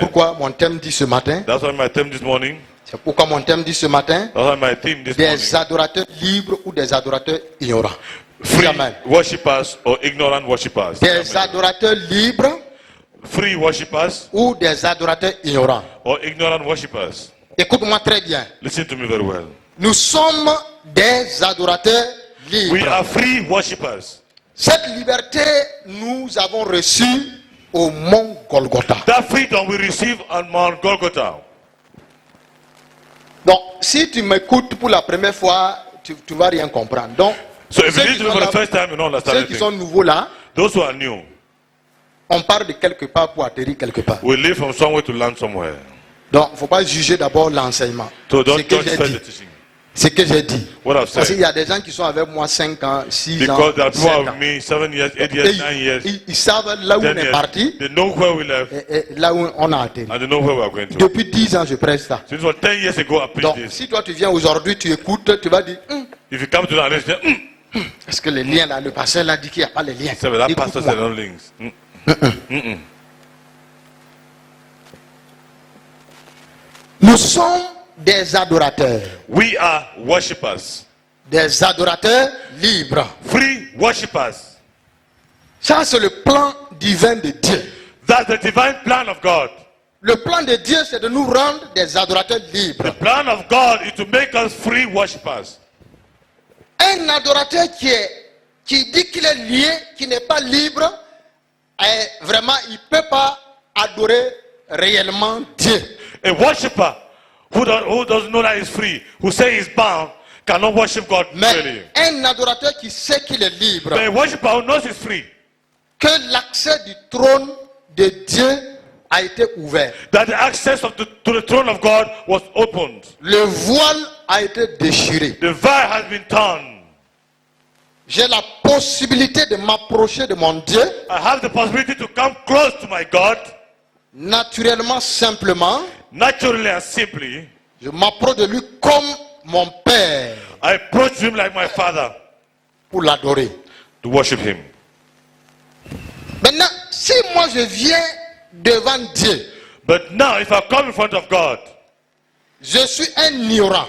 Pourquoi mon thème dit ce matin? That's why my theme this morning. C'est pourquoi mon thème dit ce matin? That's why my theme this Des morning. adorateurs libres ou des adorateurs ignorants? Free Amen. worshippers or ignorant worshippers. Des adorateurs libres Free worshippers ou des adorateurs ignorants? or ignorant worshippers. Écoute-moi très bien. Listen to me very well. Nous sommes des adorateurs libres. We are free worshippers. Cette liberté, nous avons reçue au mont Golgotha. That freedom we receive on Mount Golgotha. Donc, si tu m'écoutes pour la première fois, tu ne vas rien comprendre. Donc, So if ceux you qui listen sont for là- the first time, you don't understand ceux qui sont anything. nouveaux là, Those who are new, on part de quelque part pour atterrir quelque part. we live from somewhere to land somewhere. Donc, il ne faut pas juger d'abord l'enseignement. So don't C'est que judge j'ai first dit. the teaching. C'est que j'ai dit. What I've Parce qu'il said. y a des gens qui sont avec moi 5 ans, 6 ans, Because there are people 7 with ans. me 7 years, 8 Et years, 9 years, ils savent là où on 10 est years. parti They know where we left et là où on a atterri. and they know where we are going to. Depuis 10 ans, je prêche ça. Since for 10 years ago, I preached Donc, this. si toi tu viens aujourd'hui, tu écoutes, tu vas dire, If you come to that and say, est-ce que les liens là, le pasteur l'a dit qu'il n'y a pas les liens. say, but that pastor Écoute-moi. said no links. Nous sommes des adorateurs. We are worshippers. Des adorateurs libres. Free worshippers. Ça, c'est le plan divin de Dieu. That's the divine plan of God. Le plan de Dieu, c'est de nous rendre des adorateurs libres. The plan of God is to make us free worshippers. Un adorateur qui dit qu'il est lié, qui n'est pas libre, vraiment, il ne peut pas adorer réellement Dieu. A worshipper who doesn't know that he's free, who say he's bound, cannot worship God really. Mais un adorateur qui sait qu'il est libre, But a worshipper who knows he's free, que l'accès du trône de Dieu a été ouvert. that the access to the throne of God was opened. Le voile a été déchiré. The veil has been torn. J'ai la possibilité de m'approcher de mon Dieu, I have the possibility to come close to my God, naturellement, simplement. naturally and simply. Je m'approche de lui comme mon Père I approach him like my Father pour l'adorer. to worship him. Maintenant, si moi je viens devant Dieu, But now, if I come in front of God, je suis un ignorant.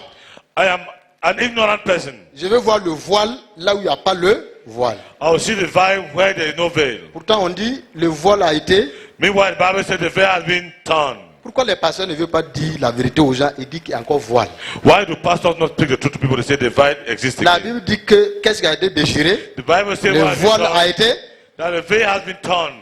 I am an ignorant person. Je vais voir le voile là où il n'y a pas le voile. I will see the veil where there is no veil. Pourtant, on dit le voile a été. Meanwhile, the Bible says the veil has been torn. Pourquoi les pasteurs ne veulent pas dire la vérité aux gens et dire qu'il y a encore voile? Why do pastors not speak the truth to people? They say the veil exists La again. Bible dit que qu'est-ce qui a été déchiré? The Bible says Le what has been voile a torn, été. that the veil has been torn.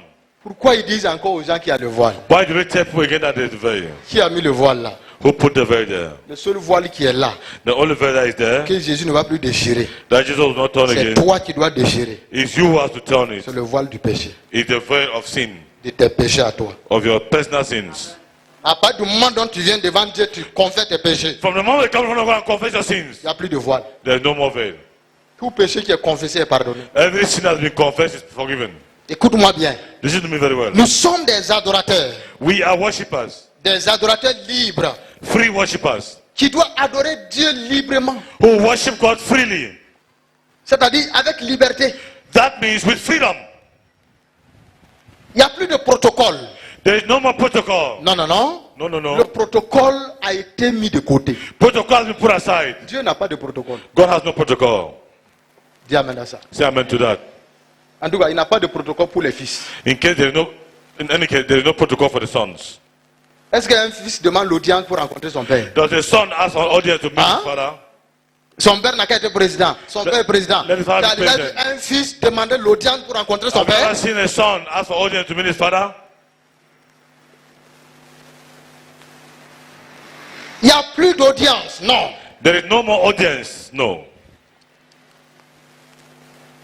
Pourquoi ils disent encore aux gens qu'il y a le voile? Why do they tell people again that there's the veil? Qui a mis le voile là? Who put the veil there? Le seul voile qui est là, The only veil that is there, que Jésus ne va plus déchirer. that Jesus will not turn C'est again, toi qui dois déchirer. is you who has to turn it. C'est le voile du péché. It's the veil of sin, De tes péchés à toi. of your personal sins. À partir du moment dont tu viens devant Dieu, tu confesses tes péchés. From the moment you come in front of God and confess your sins, Il n'y a plus de voile. there's no more veil. Tout péché qui est confessé est pardonné. Every sin has been confessed is forgiven. Écoute-moi bien. Listen to me very well. Nous sommes des adorateurs. We are worshippers, Des adorateurs libres. free worshippers, Qui doivent adorer Dieu librement. who worship God freely. C'est-à-dire avec liberté. That means with freedom. Il n'y a plus de protocole. There is no more protocol. Non, non, non. No, no, Le no. protocole a été mis de côté. Protocol has been put aside. Dieu n'a pas de protocole. God has no protocol. Dis amen à ça. Say amen to that. En tout cas, il n'a pas de protocole pour les fils. In any case, there is no protocol for the sons. Est-ce qu'un fils demande l'audience pour rencontrer son père? Does the son ask for audience to meet Huh? his father? Son père n'a qu'à être président. Son père est président. let his father Tu as be déjà vu president. un fils demander l'audience pour rencontrer son Have you père? ever seen a son ask for audience to meet his father? Il n'y a plus d'audience. Non. There is no more audience. No.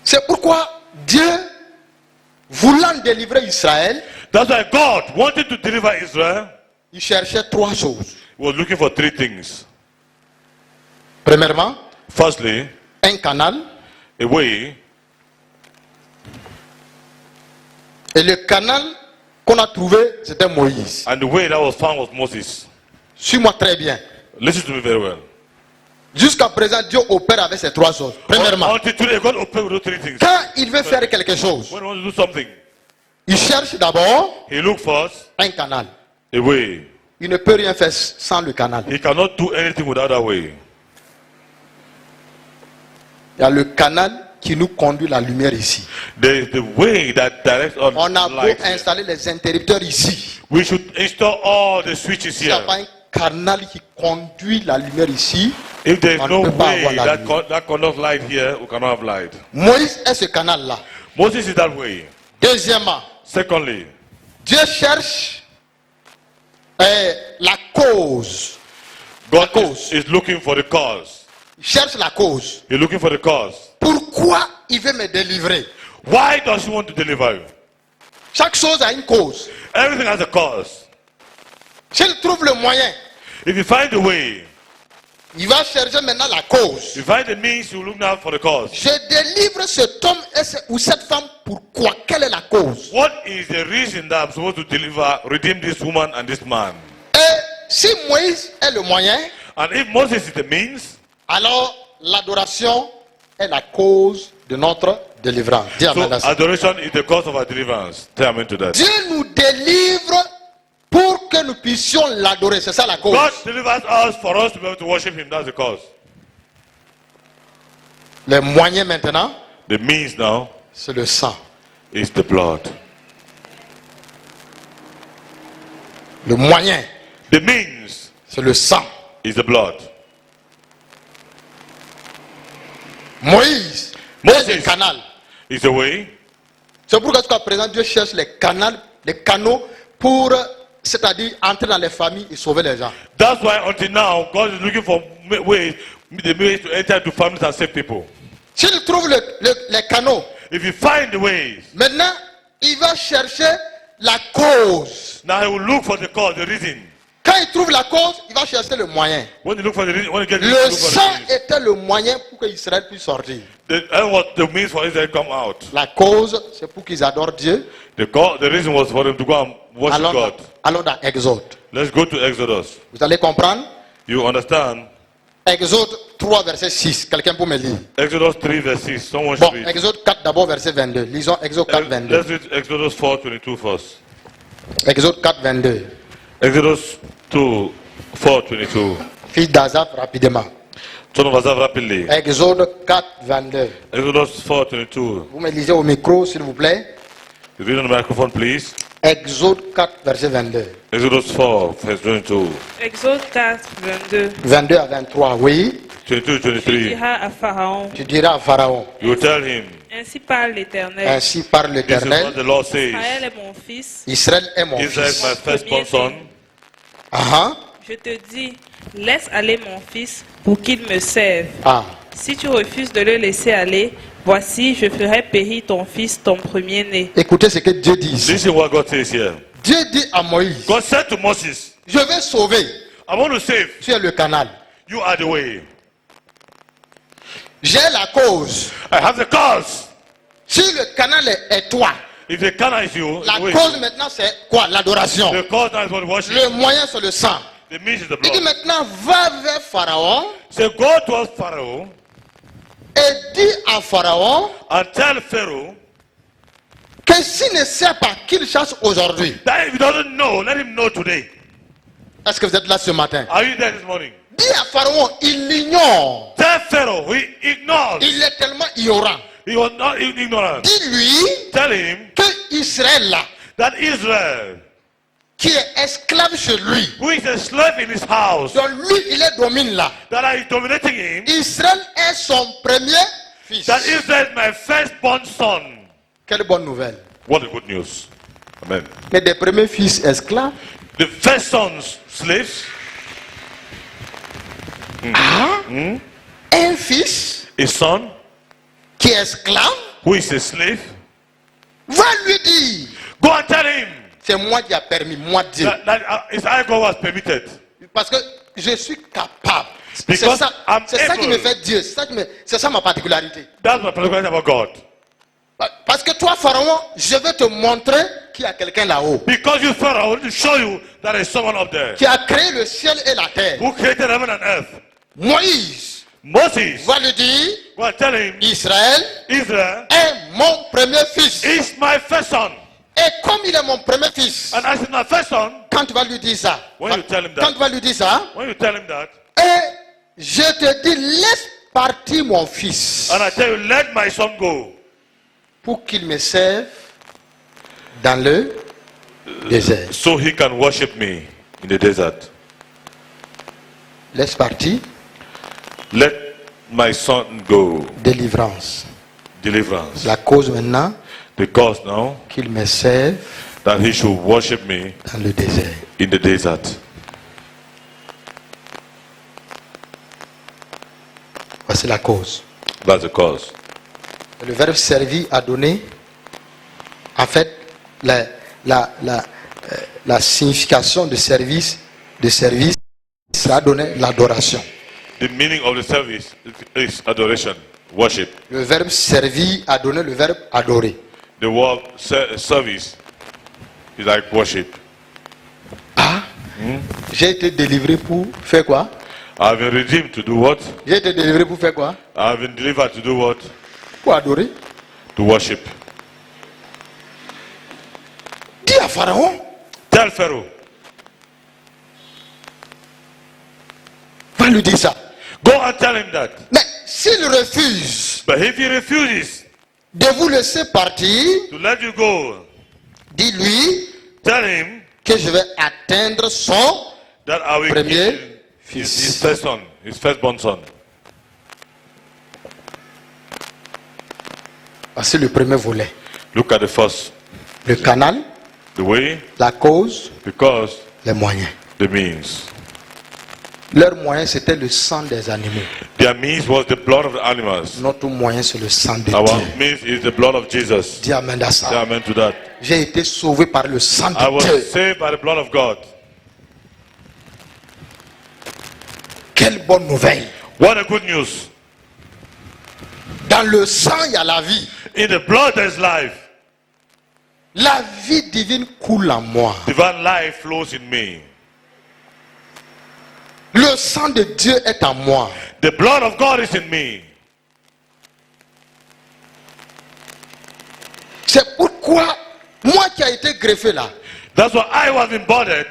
C'est pourquoi Dieu, voulant délivrer Israël, That's why God wanted to deliver Israel. il cherchait 3 choses. He was looking for 3 things. Premièrement, Firstly, un canal. a way. Et le canal qu'on a trouvé, c'était Moïse. And the way that was found was Moses. Suis-moi très bien. Listen to me very well. Jusqu'à présent, Dieu opère avec ces 3 choses. Premièrement, Until today, God opened with those 3 things. quand il veut faire quelque chose, When he wants to do something, il cherche d'abord he looked first un canal. A way. Il ne peut rien faire sans le canal. He cannot do anything without that way. Il y a le canal qui nous conduit la lumière ici. There is the way that directs us On a beau light here. installer les interrupteurs ici. We should install all the switches S'il n'y a here. pas un canal qui conduit la lumière ici, If there is on no ne peut pas way avoir la that, lumière. that conducts light here, we cannot have light. Moïse est ce canal-là. Moses is that way. Deuxièmement, Secondly, Dieu cherche la cause. God cause. is looking for the cause. Il cherche la cause. He's looking for the cause. Pourquoi il veut me délivrer? Why does he want to deliver you? Chaque chose a une cause. Everything has a cause. S'il trouve le moyen, If you find the way, il va chercher maintenant la cause. you find the means, you look now for the cause. Je délivre cet homme ou cette femme. Pourquoi? Quelle est la cause? What is the reason that I'm supposed to deliver, redeem this woman and this man? Et si Moïse est le moyen, And if Moses is the means, alors l'adoration est la cause de notre délivrance. Dis so amen à ça. adoration is the cause of our deliverance. Say amen to that. Dieu nous délivre pour que nous puissions l'adorer. C'est ça la cause. God delivers us for us to be able to worship him. That's the cause. Le moyen maintenant, The means now c'est le sang. is the blood. Le moyen, The means c'est le sang. is the blood. Moïse, Moses. est le canal. Is the way. C'est pourquoi jusqu'à présent Dieu cherche les canaux pour, c'est-à-dire entrer dans les familles et sauver les gens. That's why until now, God is looking for ways, the ways to enter into families and save people. S'il trouve les canaux, If you find the ways, maintenant il va chercher la cause. now he will look for the cause, the reason. Quand il trouve la cause, il va chercher le moyen. When you look for the reason, when you get the Le reason, look for sang the reason. était le moyen pour que Israël puisse sortir. And what the means for Israel to come out. La cause, c'est pour qu'ils adorent Dieu. The reason was for them to go and worship God. Allons dans Exode. Let's go to Exodus. Vous allez comprendre. You understand? Exode 3, verset 6. Quelqu'un peut me lire. Exodus 3 verse 6. Someone Bon, should read. Exode 4 d'abord, verset 22. Lisons Exode 4, 22. Let's read Exodus 4:22 first. Exode 4, 22. Exodus 2, 4:22. Fils d'Azaph, rapidement. Son of Asaph rapidly. Exode 4, 22. Exodus 4:22. Vous me lisez au micro, s'il vous plaît. You read on the microphone, please. Exode 4, verset 22. Exodus 4, verse 22. Exode 4, 22. 22 à 23, oui. 22, Tu 23. diras à Pharaon, Tu diras à Pharaon, You tell him, ainsi parle l'Éternel. ainsi parle this is l'Éternel. what the Lord says. Israël est mon fils. Israël est mon Israel is fils. my firstborn son. Ah, Je te dis, laisse aller mon fils pour qu'il me serve. ah. Si tu refuses de le laisser aller, voici, je ferai périr ton fils, ton premier-né. Écoutez ce que Dieu dit ici. Listen what God says here. Dieu dit à Moïse, God said to Moses, je vais sauver. I want to save. Tu es le canal. You are the way. J'ai la cause. I have the cause. Si le canal est toi, If the canal is you, la the way is cause you. maintenant c'est quoi? L'adoration. The cause now is what worship. Le moyen c'est le sang. The means is the Il dit blood. maintenant va vers Pharaon So go towards Pharaoh et dis à Pharaon and tell Pharaoh que s'il ne sait pas qu'il chasse aujourd'hui. that if he doesn't know, let him know today. Est-ce que vous êtes là ce matin? Are you there this morning? Dis à Pharaon, il l'ignore. Tell Pharaoh, he ignores. Il est tellement ignorant. He was not ignorant. Dis-lui Tell him que Israël là, that Israel, qui est esclave chez lui, who is a slave in his house, dont lui il est domine là, that is dominating him, Israël est son premier fils. that Israel is my firstborn son. Quelle bonne nouvelle. What a good news. Amen. Mais des premiers fils esclaves, The first sons, slaves, un fils a son qui est esclave, who is a slave, va lui dire, go and tell him c'est moi qui a permis, moi Dieu. that it's I God was permitted. Parce que je suis capable. C'est Because ça, I'm c'est ça qui able. me fait Dieu. C'est ça ma particularité. That's my particularity about God. Parce que toi, Pharaon, je vais te montrer qu'il y a quelqu'un là-haut Because you Pharaoh, I want to show you that there is someone up there qui a créé le ciel et la terre. who created heaven and earth. Moïse Moses, va lui dire, go and tell him, Israël Israel est mon premier fils. is my first son. Et comme il est mon premier fils, And as is my first son, quand tu vas lui dire ça, When you tell him quand tu that, vas lui dire ça, when you tell him that, et je te dis, laisse partir mon fils and I tell you, let my son go, pour qu'il me serve dans le désert. so he can worship me in the desert. Laisse partir, Let my son go. délivrance. Deliverance. La cause maintenant, The cause now qu'il me serve that he should worship me dans le désert. in the desert. Voici la cause. That's the cause. Le verbe servir a donné, en fait, la signification de service, ça a donné l'adoration. The meaning of the service is adoration, worship. Le verbe servir a donné le verbe adorer. The word service is like worship. Ah, j'ai été délivré pour faire quoi? I've been redeemed to do what? J'ai été délivré pour faire quoi? I've been delivered to do what? Pour adorer. To worship. Dis à Pharaon, Tell Pharaoh. va lui dire ça. Go and tell him that. Mais s'il refuse But if he refuses de vous laisser partir, to let you go, dis-lui tell him que je vais atteindre son that I will premier kill his fils. first son, his firstborn son. Voici le premier volet. Look at the first, Le canal, the way, la cause, because, les moyens. the means. Leur moyen, c'était le sang des animaux. Their means was the blood of the animals. Notre moyen, c'est le sang de Our Dieu. means is the blood of Jesus. Dis amen à Say ça. amen to that. J'ai été sauvé par le sang I de was Dieu. saved by the blood of God. Quelle bonne nouvelle. What a good news. Dans le sang, il y a la vie. In the blood there's life. La vie divine coule en moi. Divine life flows in me. Le sang de Dieu est en moi. The blood of God is in me. C'est pourquoi, moi qui ai été greffé là, That's why I was embodied.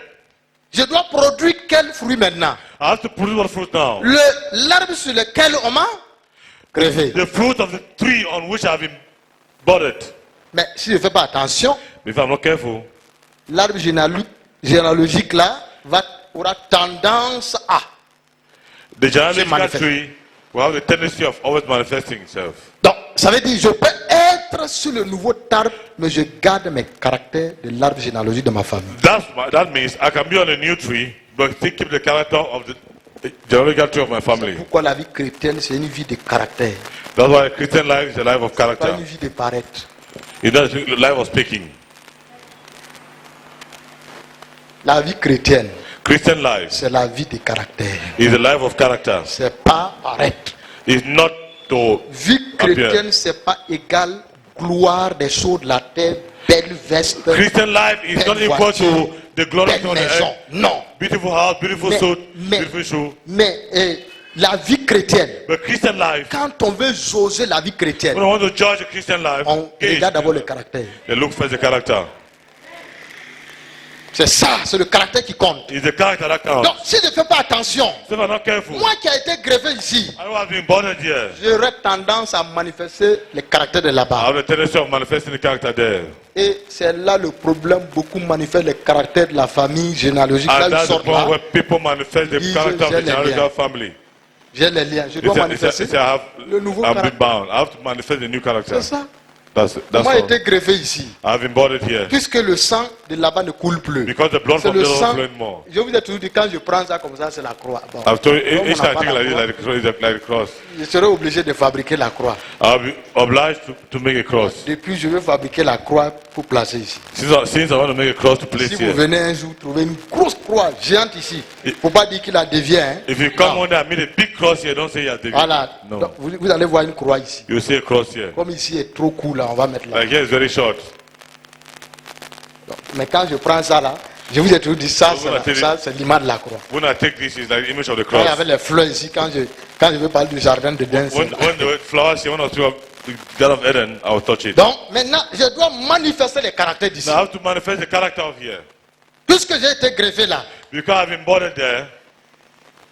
je dois produire quel fruit maintenant? I have to produce what fruit now? L'arbre sur lequel on m'a greffé. The fruit of the tree on which I've been budded. Mais si je ne fais pas attention, If I'm not careful, l'arbre généalogique là aura tendance à. the genealogical manifeste. tree will have the tendency of always manifesting itself. Donc, ça veut dire je peux être sur le nouveau arbre, mais je garde mes caractères de l'arbre généalogique de ma famille. That means I can be on a new tree, but still keep the character of the genealogical tree of my family. Pourquoi la vie chrétienne, c'est une vie de caractère, That's why Christian life is a life of pas character. une vie de paraître. It's not a life of speaking. La vie chrétienne, Christian life c'est la vie de caractère. is a life of character. C'est pas paraître. It's not to Vie chrétienne, c'est pas égal gloire des choses de la terre, belle veste, Christian life is not belle equal voiture, to the glory of belle God on the maison. earth. Non. Beautiful house, beautiful suit, beautiful shoe. Mais la vie chrétienne, But Christian life, quand on veut jauger la vie chrétienne, when I want to judge a Christian life, on regarde d'abord le caractère. they look first the character. C'est ça, c'est le caractère qui compte. It's the character that counts. Donc, si je ne fais pas attention, So if I'm not careful, moi qui ai été greffé ici, I have been born here. j'aurais tendance à manifester les caractères de I là-bas. have the tendency of manifesting the character there. Et c'est là le problème. Beaucoup manifestent les caractères de la famille généalogique. Là, And ils that's the sortent point là. where people manifest the Ils character of gèrent the les genealogical liens. family. J'ai les liens. Je dois manifester. le nouveau I'm been caractère. bound. I have to manifest the new character. C'est ça. That's Moi, j'ai all. été greffé ici. I've been born here. Puisque le sang de là-bas ne coule plus. Because the blood C'est from le there sang. doesn't flow anymore. Je vous ai toujours dit, quand je prends ça comme ça, c'est la croix. Bon. I've told you, Comme each on n'a time I pas think la like this, croix, like the cross, like the cross. je serai obligé de fabriquer la croix. I'll be obliged to make a cross. Depuis, je vais fabriquer la croix pour placer ici. Since I want to make a cross to place Si vous here. venez un jour trouver une grosse croix géante ici, il ne faut pas dire qu'il la devient. Hein. If you come Non. on there and meet a big cross here, don't say you are David. Voilà. No. Donc, vous allez voir une croix ici. You see a cross here. Comme ici est trop court, là, on va mettre là. Like here is very short. Donc, mais quand je prends ça là, je vous ai toujours dit ça, So, c'est l'image de la croix. When I take this, it's like the image of the Quand il y cross. avait les fleurs ici, quand je veux parler du jardin de Dens. When the flowers here, when I was of the God of Eden, I will touch it. Donc maintenant, je dois manifester les caractères d'ici. Now I have to manifest the character of here. Puisque j'ai été greffé là, Because I've been bothered there,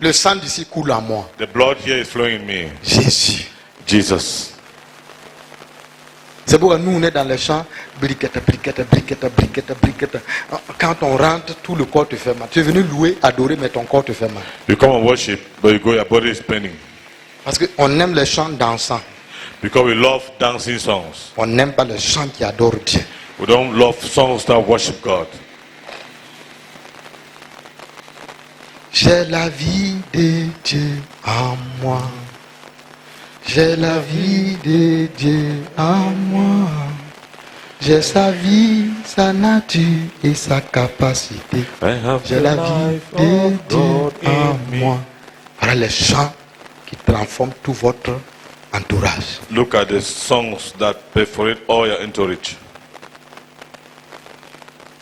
le sang d'ici coule en moi. the blood here is flowing in me. Jésus. Jesus. C'est pourquoi nous on est dans les champs, briquette, briquette, briquette, briquette, briquette. Quand on rentre, tout le corps te fait mal. Tu es venu louer, adorer, mais ton corps te fait mal. You come and worship, but you go, your body is paining. Parce qu'on aime les chants dansants. Because we love dancing songs. On n'aime pas les chants qui adorent Dieu. We don't love songs that worship God. J'ai la vie de Dieu en moi. J'ai la vie de Dieu en moi. J'ai sa vie, sa nature et sa capacité. J'ai la vie de Dieu en moi. Voilà les chants qui transforment tout votre entourage. Look at the songs that perforate all your entourage.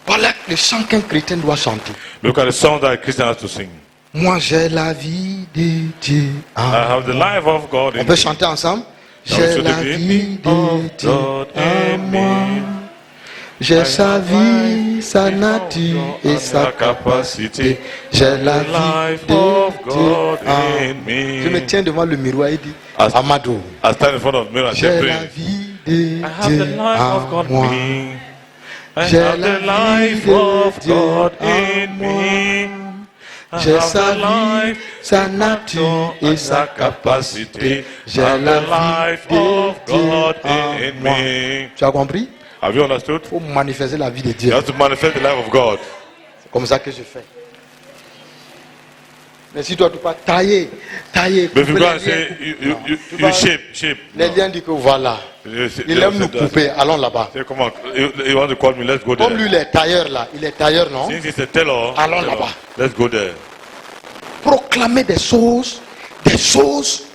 Voilà les chants qu'un chrétien doit chanter. Look at the songs that a Christian has to sing. Moi j'ai la vie de Dieu en I have the moi. life of God On in peut me. chanter ensemble. Now J'ai should la it be vie de of Dieu God en in moi. me. J'ai sa vie, sa nature et sa capacité. J'ai la vie life de of Dieu God en in moi. me. Je me tiens devant le miroir et dis, As- Amadou, I stand in front of mirror and j'ai say, la pray. vie de I have the Dieu life of en God moi. in me. I J'ai have la the life vie of de Dieu God en in moi. me. I J'ai have sa the vie, life sa nature et sa capacité. J'ai la life vie de of Dieu God en in moi. me. Tu as compris? Have you understood? Il faut manifester la vie de You Dieu. have to manifest the life of God. C'est comme ça que je fais. Mais si toi tu vas tailler, But if you couper go and les say, liens, you tu you vas- shape. les No. liens disent que voilà, You say- il they aime will nous say that. couper, allons là-bas. Say, come on, you want to call me? Let's go Comme lui there. il est tailleur là, il est tailleur non? Since he's a tailor, Allons tailor, là-bas. let's go there. Proclamer des choses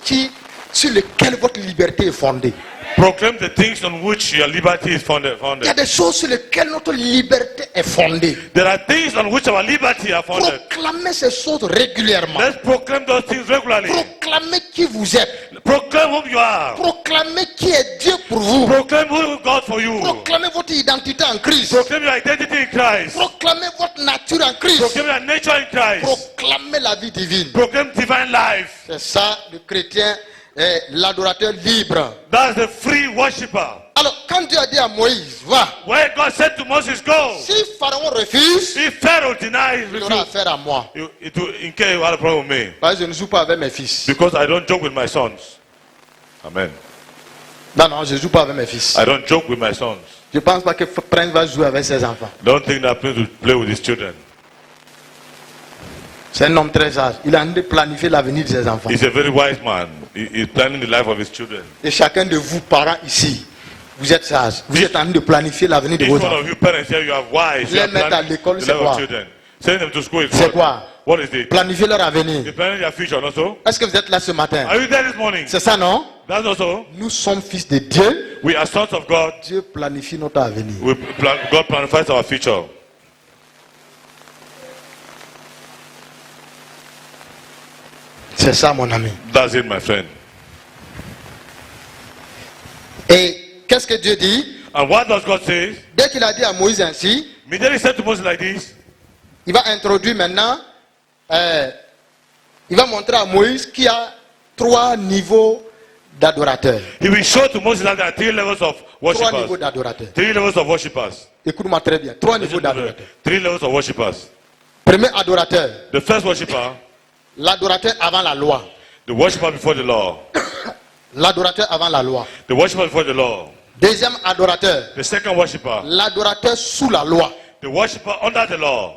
qui, sur lesquelles votre liberté est fondée. Proclaim the things on which your liberty is founded. Il y a des choses sur lesquelles notre liberté est fondée. There are things on which our liberty are founded. Proclamez ces choses régulièrement. Let's proclaim those things regularly. Proclamez qui vous êtes. Proclaim whom you are. Proclamez qui est Dieu pour vous. Proclaim who is God for you. Proclamez votre identité en Christ. Proclaim your identity in Christ. Proclamez votre nature en Christ. Proclaim your nature in Christ. Proclamez la vie divine. Proclaim divine life. C'est ça le chrétien, l'adorateur libre. That's the free worshipper. Alors quand Dieu a dit à Moïse, va, When God said to Moses, go. si Pharaon refuse, If Pharaoh denies, il aura affaire à moi. in case you have a problem with me. Parce que je ne joue pas avec mes fils. Because I don't joke with my sons. Amen. Non, je ne joue pas avec mes fils. I don't joke with my sons. Je ne pense pas que Prince va jouer avec ses enfants. Don't think that Prince will play with his children. C'est un homme très sage. Il a envie de planifier l'avenir de ses enfants. He's a very wise man. He's planning the life of his children. Et chacun de vous, parents ici, vous êtes sages. Vous êtes en train de planifier l'avenir de Each vos one enfants. of you parents here, you are wise. You Les are mettre à planning l'école, the c'est life quoi? of children. Send them to school is C'est quoi? What is it? Planifier leur avenir. You're planning their future also? Est-ce que vous êtes là ce matin? Are you there this morning? C'est ça, non? That's also. Nous sommes fils de Dieu. We are sons of God. Dieu planifie notre avenir. God planifies our future. C'est ça, mon ami. That's it, my friend. Et qu'est-ce que Dieu dit? And what does God say? Dès qu'il a dit à Moïse ainsi, Immediately he said to Moses like this. il va introduire maintenant, il va montrer à Moïse qu'il y a 3 niveaux d'adorateurs. He will show to Moses that there are 3 levels of 3 niveaux worshippers. d'adorateurs. 3 levels of worshippers. Écoute-moi très bien. 3 niveaux d'adorateurs. 3 levels of worshippers. Premier adorateur, The first worshipper, l'adorateur avant la loi. the worshipper before the law. L'adorateur avant la loi. The worshipper before the law. Deuxième adorateur, The second worshipper, l'adorateur sous la loi. the worshipper under the law.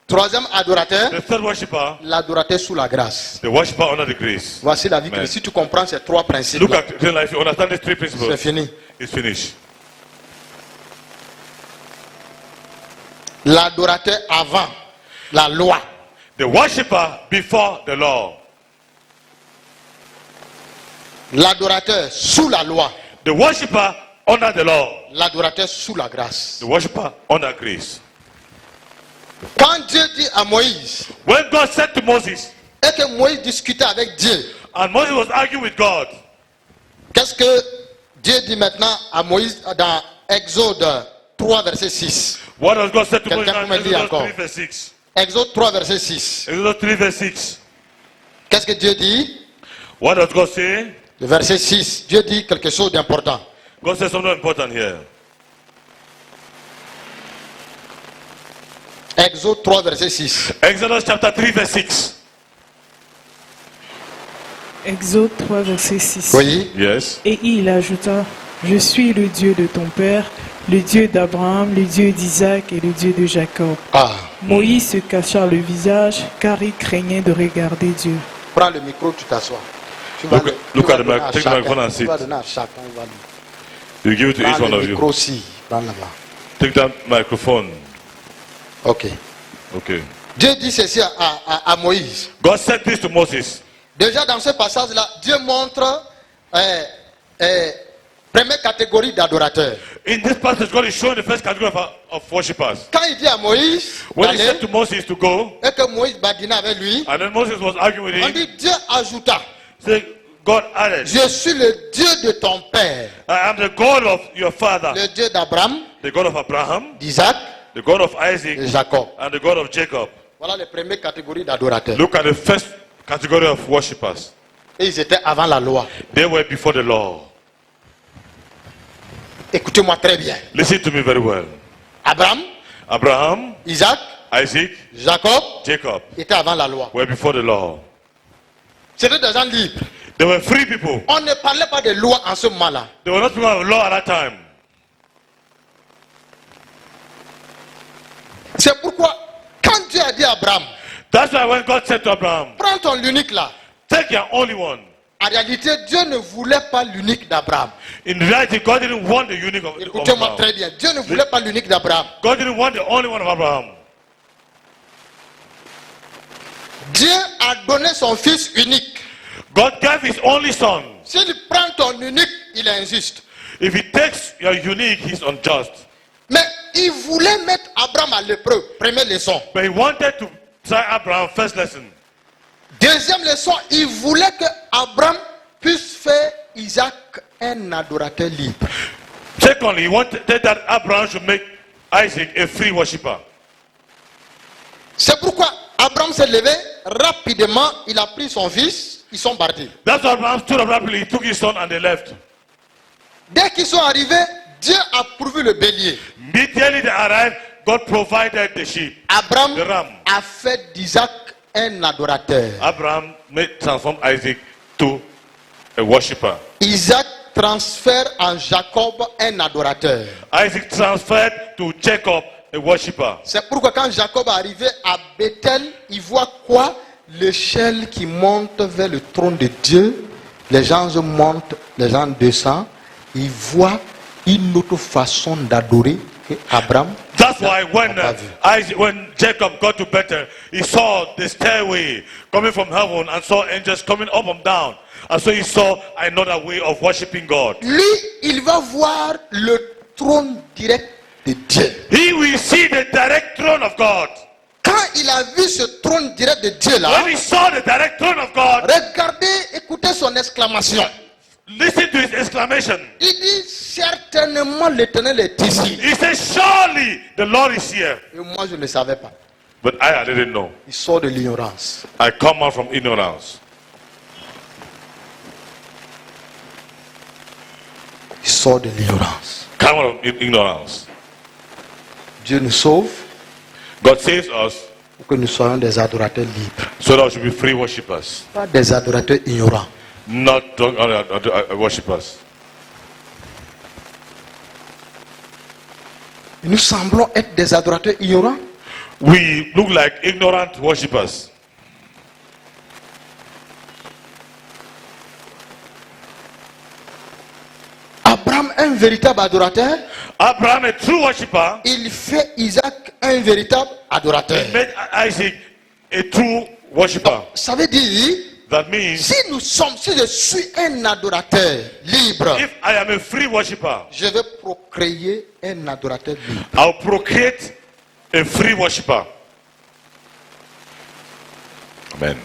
Troisième adorateur, The third worshipper, l'adorateur sous la grâce. the worshipper under the grace. Voici la vie que Amen. si tu comprends ces 3 principes, Look at the life. You understand these 3 c'est principles. fini. It's finished. L'adorateur avant la loi. The worshipper before the law. L'adorateur sous la loi. The worshipper under the law. L'adorateur sous la grâce. The worshipper under grace. Quand Dieu dit à Moïse, When God said to Moses, et que Moïse discutait avec Dieu, and Moses was arguing with God, qu'est-ce que Dieu dit maintenant à Moïse dans Exode 3, verset 6? What does God say to Moses Quelqu'un in peut me lire Exodus encore. 3 verse 6? Exode 3, verset 6. Exodus 3 verse 6. Qu'est-ce que Dieu dit? What does God say? Le verset 6. Dieu dit quelque chose d'important. God says something important here. Exode 3, verset 6. Exodus chapter 3 verse 6. Exode 3, verset 6. Oui. Yes. Et il ajouta, je suis le Dieu de ton père, le Dieu d'Abraham, le Dieu d'Isaac et le Dieu de Jacob. Ah. Moïse se cacha le visage car il craignait de regarder Dieu. Prends le micro, tu t'assois. Tu Look- le- look tu vas at the donner mic- à take the chacun. microphone and Tu sit. vas donner à chacun, il va lui- You give it to each Prends one le of you. micro aussi. Prends là-bas. Take that microphone. Ok. Okay. Dieu dit ceci à Moïse. God said this to Moses. Déjà dans ce passage-là, Dieu montre première catégorie d'adorateurs. In this passage, God is showing the first category of worshippers. Quand il dit à Moïse When he d'aller, said to Moses to go, et que Moïse badinait avec lui, and then Moses was arguing with on him, dit Dieu ajouta, say, God added, je suis le Dieu de ton père, I am the God of your father, le Dieu d'Abraham, the God of Abraham, d'Isaac the God of et Isaac, Jacob. and the God of Jacob. Voilà les premières catégories d'adorateurs. Look at the first category of worshippers. Et ils étaient avant la loi. They were before the law. Écoutez-moi très bien. Listen to me very well. Abraham, Abraham, Isaac, Isaac, Jacob Jacob étaient avant la loi. were before the law. C'était des gens libres. They were free people. On ne parlait pas de loi en ce moment-là. They were not people of law at that time. C'est pourquoi, quand Dieu a dit à Abraham, That's why when God said to Abraham, prends ton l'unique là, take your only one. en réalité, Dieu ne voulait pas l'unique d'Abraham. In reality, God didn't want the unique of Écoutez-moi Abraham. très bien. Dieu ne voulait pas l'unique d'Abraham. God didn't want the only one of Abraham. Dieu a donné son fils unique. God gave his only son. S'il prend ton unique, il est injuste. If he takes your unique, he's unjust. Mais il voulait mettre Abraham à l'épreuve. Première leçon. But he wanted to try Abraham, first lesson. Deuxième leçon, il voulait que Abraham puisse faire Isaac un adorateur libre. Secondly, he wanted that Abraham should make Isaac a free worshipper. C'est pourquoi Abraham s'est levé rapidement, il a pris son fils, ils sont partis. That's why Abraham stood up rapidly, he took his son and they left. Dès qu'ils sont arrivés, Dieu a pourvu le bélier. Immediately they arrived, God provided the sheep. Abraham The ram. a fait d'Isaac un adorateur. Abraham transformed Isaac to a worshipper. Isaac transfère en Jacob un adorateur. Isaac transferred to Jacob a worshipper. C'est pourquoi quand Jacob est arrivé à Bethel, il voit quoi? L'échelle qui monte vers le trône de Dieu. Les gens montent, les gens descendent. Il voit une autre façon d'adorer que Abraham. That's why when, n'a pas vu. when Jacob got to Bethel, he saw the stairway coming from heaven and saw angels coming up and down. And so he saw another way of worshiping God. Lui, il va voir le trône direct de Dieu. He will see the direct throne of God. Quand il a vu ce trône direct de Dieu là, When he saw the direct throne of God, regardez, écoutez son exclamation. listen to his exclamation. Il dit certainement l'Éternel est ici. He said, surely the Lord is here. Et moi je ne savais pas. But I didn't know. Il sort de l'ignorance. I come out from ignorance. Il sort de l'ignorance. Come out of ignorance. Dieu nous sauve God saves us pour que nous soyons des adorateurs libres. so that we should be free worshippers, Pas des adorateurs ignorants. not worshippers. Nous semblons être des adorateurs ignorants. We look like ignorant worshippers. Abraham, un véritable adorateur, Abraham, a true worshipper, il fait Isaac un véritable adorateur. made Isaac a true worshipper. Ça veut dire, That means si je suis un adorateur libre, if I am a free worshipper, je vais procréer un adorateur libre. I'll procreate a free worshipper. Amen.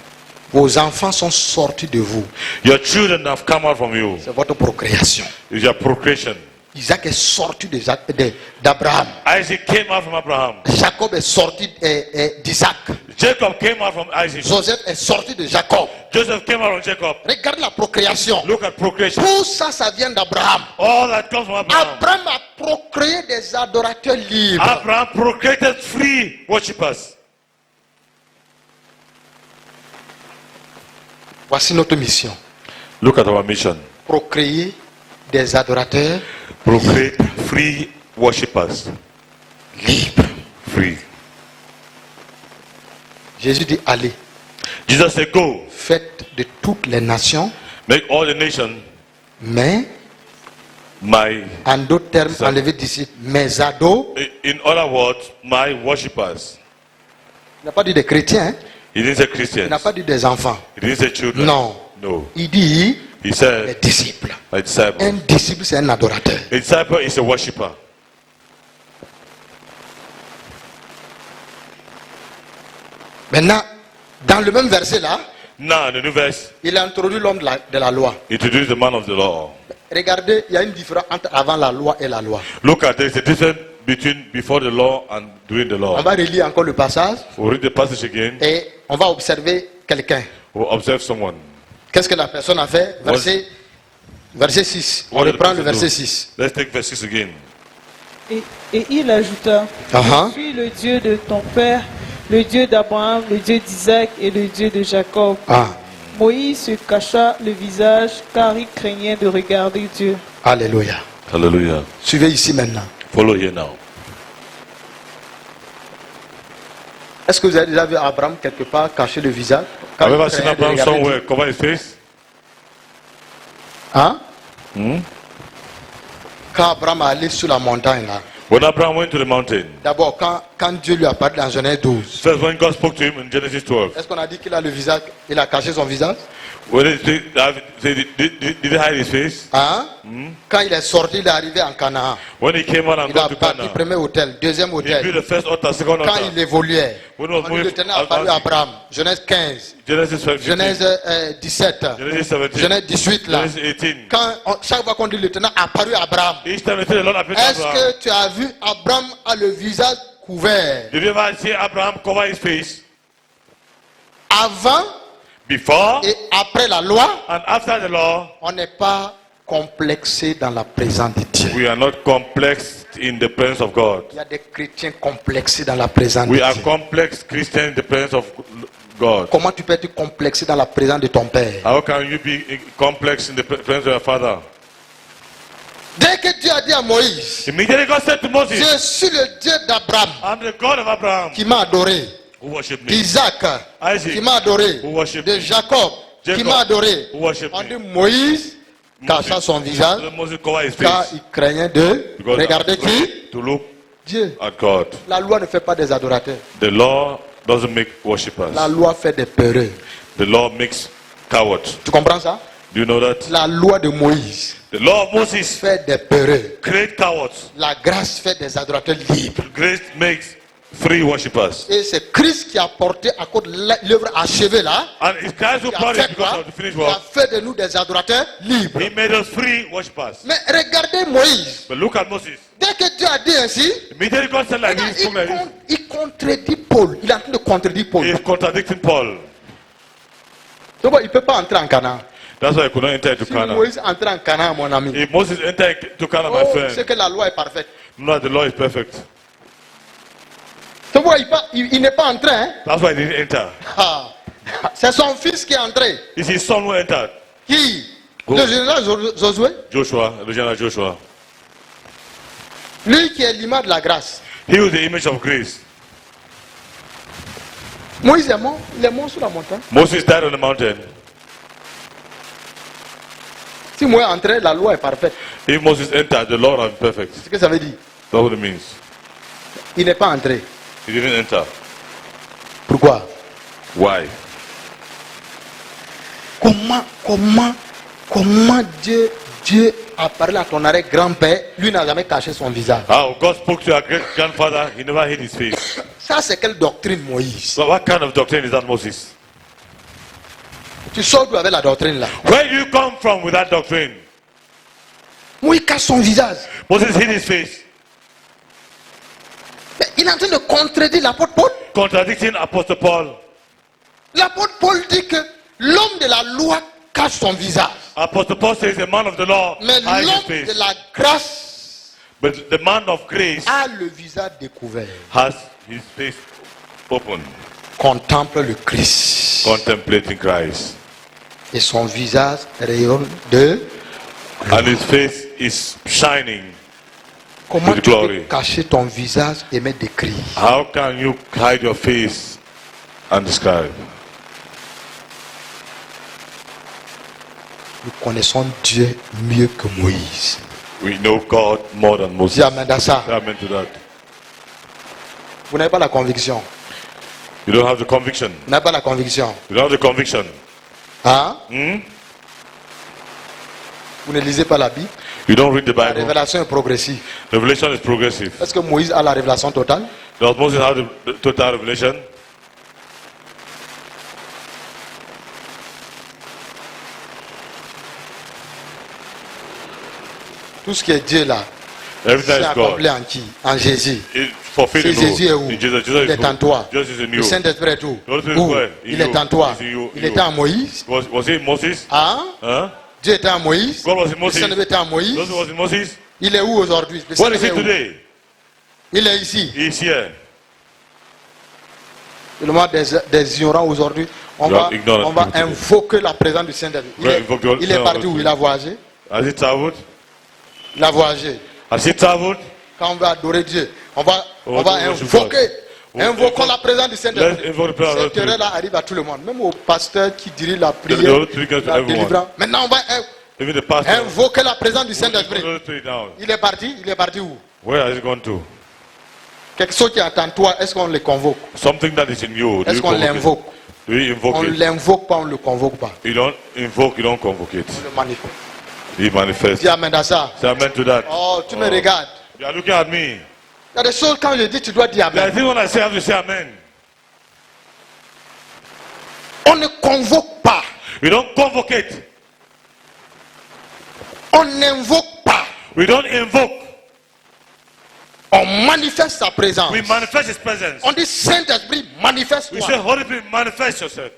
Vos enfants sont sortis de vous. Your children have come out from you. C'est votre procréation. It's your procreation. Isaac est sorti d'Abraham. Isaac came out from Abraham. Jacob est sorti d'Isaac. Jacob came out from Isaac. Joseph est sorti de Jacob. Joseph came out from Jacob. Regarde la procréation. Look at procreation. Tout ça, ça vient d'Abraham. All that comes from Abraham. Abraham a procréé des adorateurs libres. Abraham procreated free worshippers. Voici notre mission. Look at our mission. Procréer des adorateurs Procreate free worshippers. libres. Free. Jésus dit, allez, Jesus said, go, faites de toutes les nations, make all the nations mais, my, en d'autres termes, Ça- enlevez d'ici, mes ados. in other words, my worshippers. Il n'a pas dit des chrétiens, hein? He didn't say Il Christians. n'a pas dit des enfants. He didn't say children. Non. No. Il dit He les said, disciples. a disciple. Un disciple, c'est un adorateur. A disciple is a worshipper. Maintenant, dans le même verset là, Now, in the new verse, il a introduit l'homme de la loi. introduce the man of the law. Regardez, il y a une différence entre avant la loi et la loi. Look at there's a difference between before the law and during the On law. va relire encore le passage We'll read the passage again. et on va observer quelqu'un. We'll observe someone. Qu'est-ce que la personne a fait? Verset 6. On What did the reprend le person verset do? 6. Let's take verse 6 again. Et il ajouta, Uh-huh. je suis le Dieu de ton père, le Dieu d'Abraham, le Dieu d'Isaac et le Dieu de Jacob. Ah, Moïse se cacha le visage car il craignait de regarder Dieu. alléluia. Hallelujah. Suivez ici maintenant. Follow here now. Est-ce que vous avez déjà vu Abraham quelque part cacher le visage? Quand Have you il ever seen craignait de Abraham regarder somewhere cover his face? Dieu? Hein? Hmm? Quand Abraham est allé sur la montagne là, When Abraham went to the mountain, d'abord quand Dieu lui a parlé dans Genèse 12, first when God spoke to him in Genesis 12, est-ce qu'on a dit qu'il a le visage, il a caché son visage? when did he hide his face? Hein? Quand il est sorti, il est arrivé en Canaan. When he came out and Il a got to bâti Canaan, premier hôtel, deuxième he built hôtel. the first altar, second Quand altar. il évoluait, When he was on dit moving, le Ténèbre a apparu à Abraham. Genèse 15, Genesis 15, Genèse 17, Genesis 17, Genèse 18 là. Genesis 18. Chaque fois qu'on dit le Ténèbre a apparu à Abraham, Each time they say the Lord appeared to est-ce Abraham, que tu as vu Abraham a le visage couvert? did you ever see Abraham cover his face? Avant Before et après la loi, and after the law, on n'est pas complexé dans la présence de Dieu. we are not complex in the presence of God. Il y a des chrétiens complexés dans la présence de We are Dieu. complex Christians in the presence of God. Comment tu peux être complexé dans la présence de ton Père? How can you be complex in the presence of your father? Dès que Dieu a dit à Moïse, Immediately God said to je Moses, suis le Dieu d'Abraham I'm the God of Abraham qui m'a adoré, who worshiped me. d'Isaac Isaac, qui m'a adoré, who worshiped de me. Jacob qui Jacob, m'a adoré. who worshiped On me. dit Moïse cacha son visage Moses covered his car face il craignait de because regarder he was qui? afraid to look Dieu. at God. La loi ne fait pas des adorateurs. The law doesn't make worshippers. La loi fait des peureux. The law makes cowards. Tu comprends ça? Do you know that? La loi de Moïse The law of Moses fait des peureux. creates cowards. La grâce fait des adorateurs libres. Grace makes free worshippers. Et c'est Christ qui a porté à cause de l'œuvre achevée là. And it's Christ who Qui a brought it fait because quoi? of the finished Qui a work. fait de nous des adorateurs libres. He made us free worshippers. Mais regardez Moïse. But look at Moses. Dès que Dieu a dit ainsi, Immediately God said like this, spoke like this. il contredit Paul. Il est en train de contredire Paul. He's contradicting Paul. Donc, il ne peut pas entrer en Canaan. That's why he could not enter into Si Canaan. Moïse entre en Canaan, mon ami, If Moses entered into Canaan, my c'est friend, que la loi est parfaite. no, the law is perfect. Donc, il n'est pas entré. Hein? That's why he didn't enter. Ah. C'est son fils qui est entré. It's his son who entered. Qui? Go. Le général Josué. Joshua, the general Joshua. Lui qui est l'image de la grâce. He was the image of grace. Moïse est mort. Il est mort sur la montagne. Moses died on the mountain. Si Moïse est entré, la loi est parfaite. If Moses entered, the law was perfect. C'est ce que ça veut dire. That's what it means. Il n'est pas entré. He didn't enter. Pourquoi? Why? Comment Dieu a parlé à ton arrière-grand-père, lui n'a jamais caché son visage. How God spoke to your great grandfather, he never hid his face. Ça, c'est quelle doctrine, Moïse? So what kind of doctrine is that, Moses? Tu sors d'où avec la doctrine là? Where do you come from with that doctrine? Moïse cache son visage. Moses hid his face, Mais il est en train de contredire l'apôtre Paul. contradicting Apostle Paul. L'apôtre Paul dit que l'homme de la loi cache son visage. Apostle Paul says the man of the law Mais hides his l'homme face. de la grâce But the man of grace a le visage découvert. has his face open, Contemple le Christ. contemplating Christ. Et son visage rayonne de... And his face is shining. Comment With tu glory. peux cacher ton visage et mettre des cris? How can you hide your face and describe? Nous connaissons Dieu mieux que Moïse. We know God more than Moses. Dis amen à ça. Say amen to that. Vous n'avez pas la conviction. You don't have the conviction. Vous n'avez pas la conviction. You don't have the conviction. Hein? Hmm? Vous ne lisez pas la Bible. You don't read the La Bible. révélation est progressive. Revelation is progressive. Est-ce que Moïse a la révélation totale? Does Moses have the total revelation? Tout ce qui est Dieu là, Everything c'est is accompli God. en qui? En Jésus. For faith C'est in Jésus est who? où? In Jesus. Il est en toi. Jesus is in Le you. Saint-Esprit est où? The Holy Spirit is Où? where? In Il you. est en toi. It's in you. Il était en Moïse. Was he in Moses? Hein? Huh? Dieu était en Moïse. God was in Le Moses. Saint-Esprit était en Moïse. Jesus was in Moses. Il est où aujourd'hui? Le Where is Saint-Esprit he est où? today? Il est ici. He is here. Le moment des ignorants aujourd'hui, on You va, are ignorant on va people today. invoquer la présence du Saint-Esprit. We invoke the Il est Holy parti Spirit. où? Il a voyagé. Has he traveled? Il a voyagé. Has he traveled? Quand on va adorer Dieu, on va Oh, worship invoquer. God. Invoquons la présence du Let's Saint-Esprit. invoke the presence of Cette the Spirit. heure-là arrive à tout le monde, même au pasteur qui dirige la The prière, Holy Spirit goes to la everyone. délivrance. Maintenant, on va Even the pastor. invoquer la présence du Put the Saint-Esprit. Holy Spirit down. Il est parti où? Where has he gone to? Quelque chose qui est en toi, est-ce qu'on le convoque? Something that is in you. Do Est-ce you qu'on convoke it? l'invoque? Do you invoke On ne it? l'invoque pas, on ne le convoque pas. You don't invoke, you don't convoke it. On le manifeste. He manifests. Dis amen à ça. Say amen to that. Oh, tu me regardes. You are looking at me. Il y a des choses, quand je dis, tu dois dire I amen. think when I say, I have to say amen. On ne convoque pas. We don't convoke it. On n'invoque pas. We don't invoke. On manifeste sa présence. We manifest his presence. On dit Saint-Esprit, We say, manifeste-toi. Holy Spirit, manifest yourself.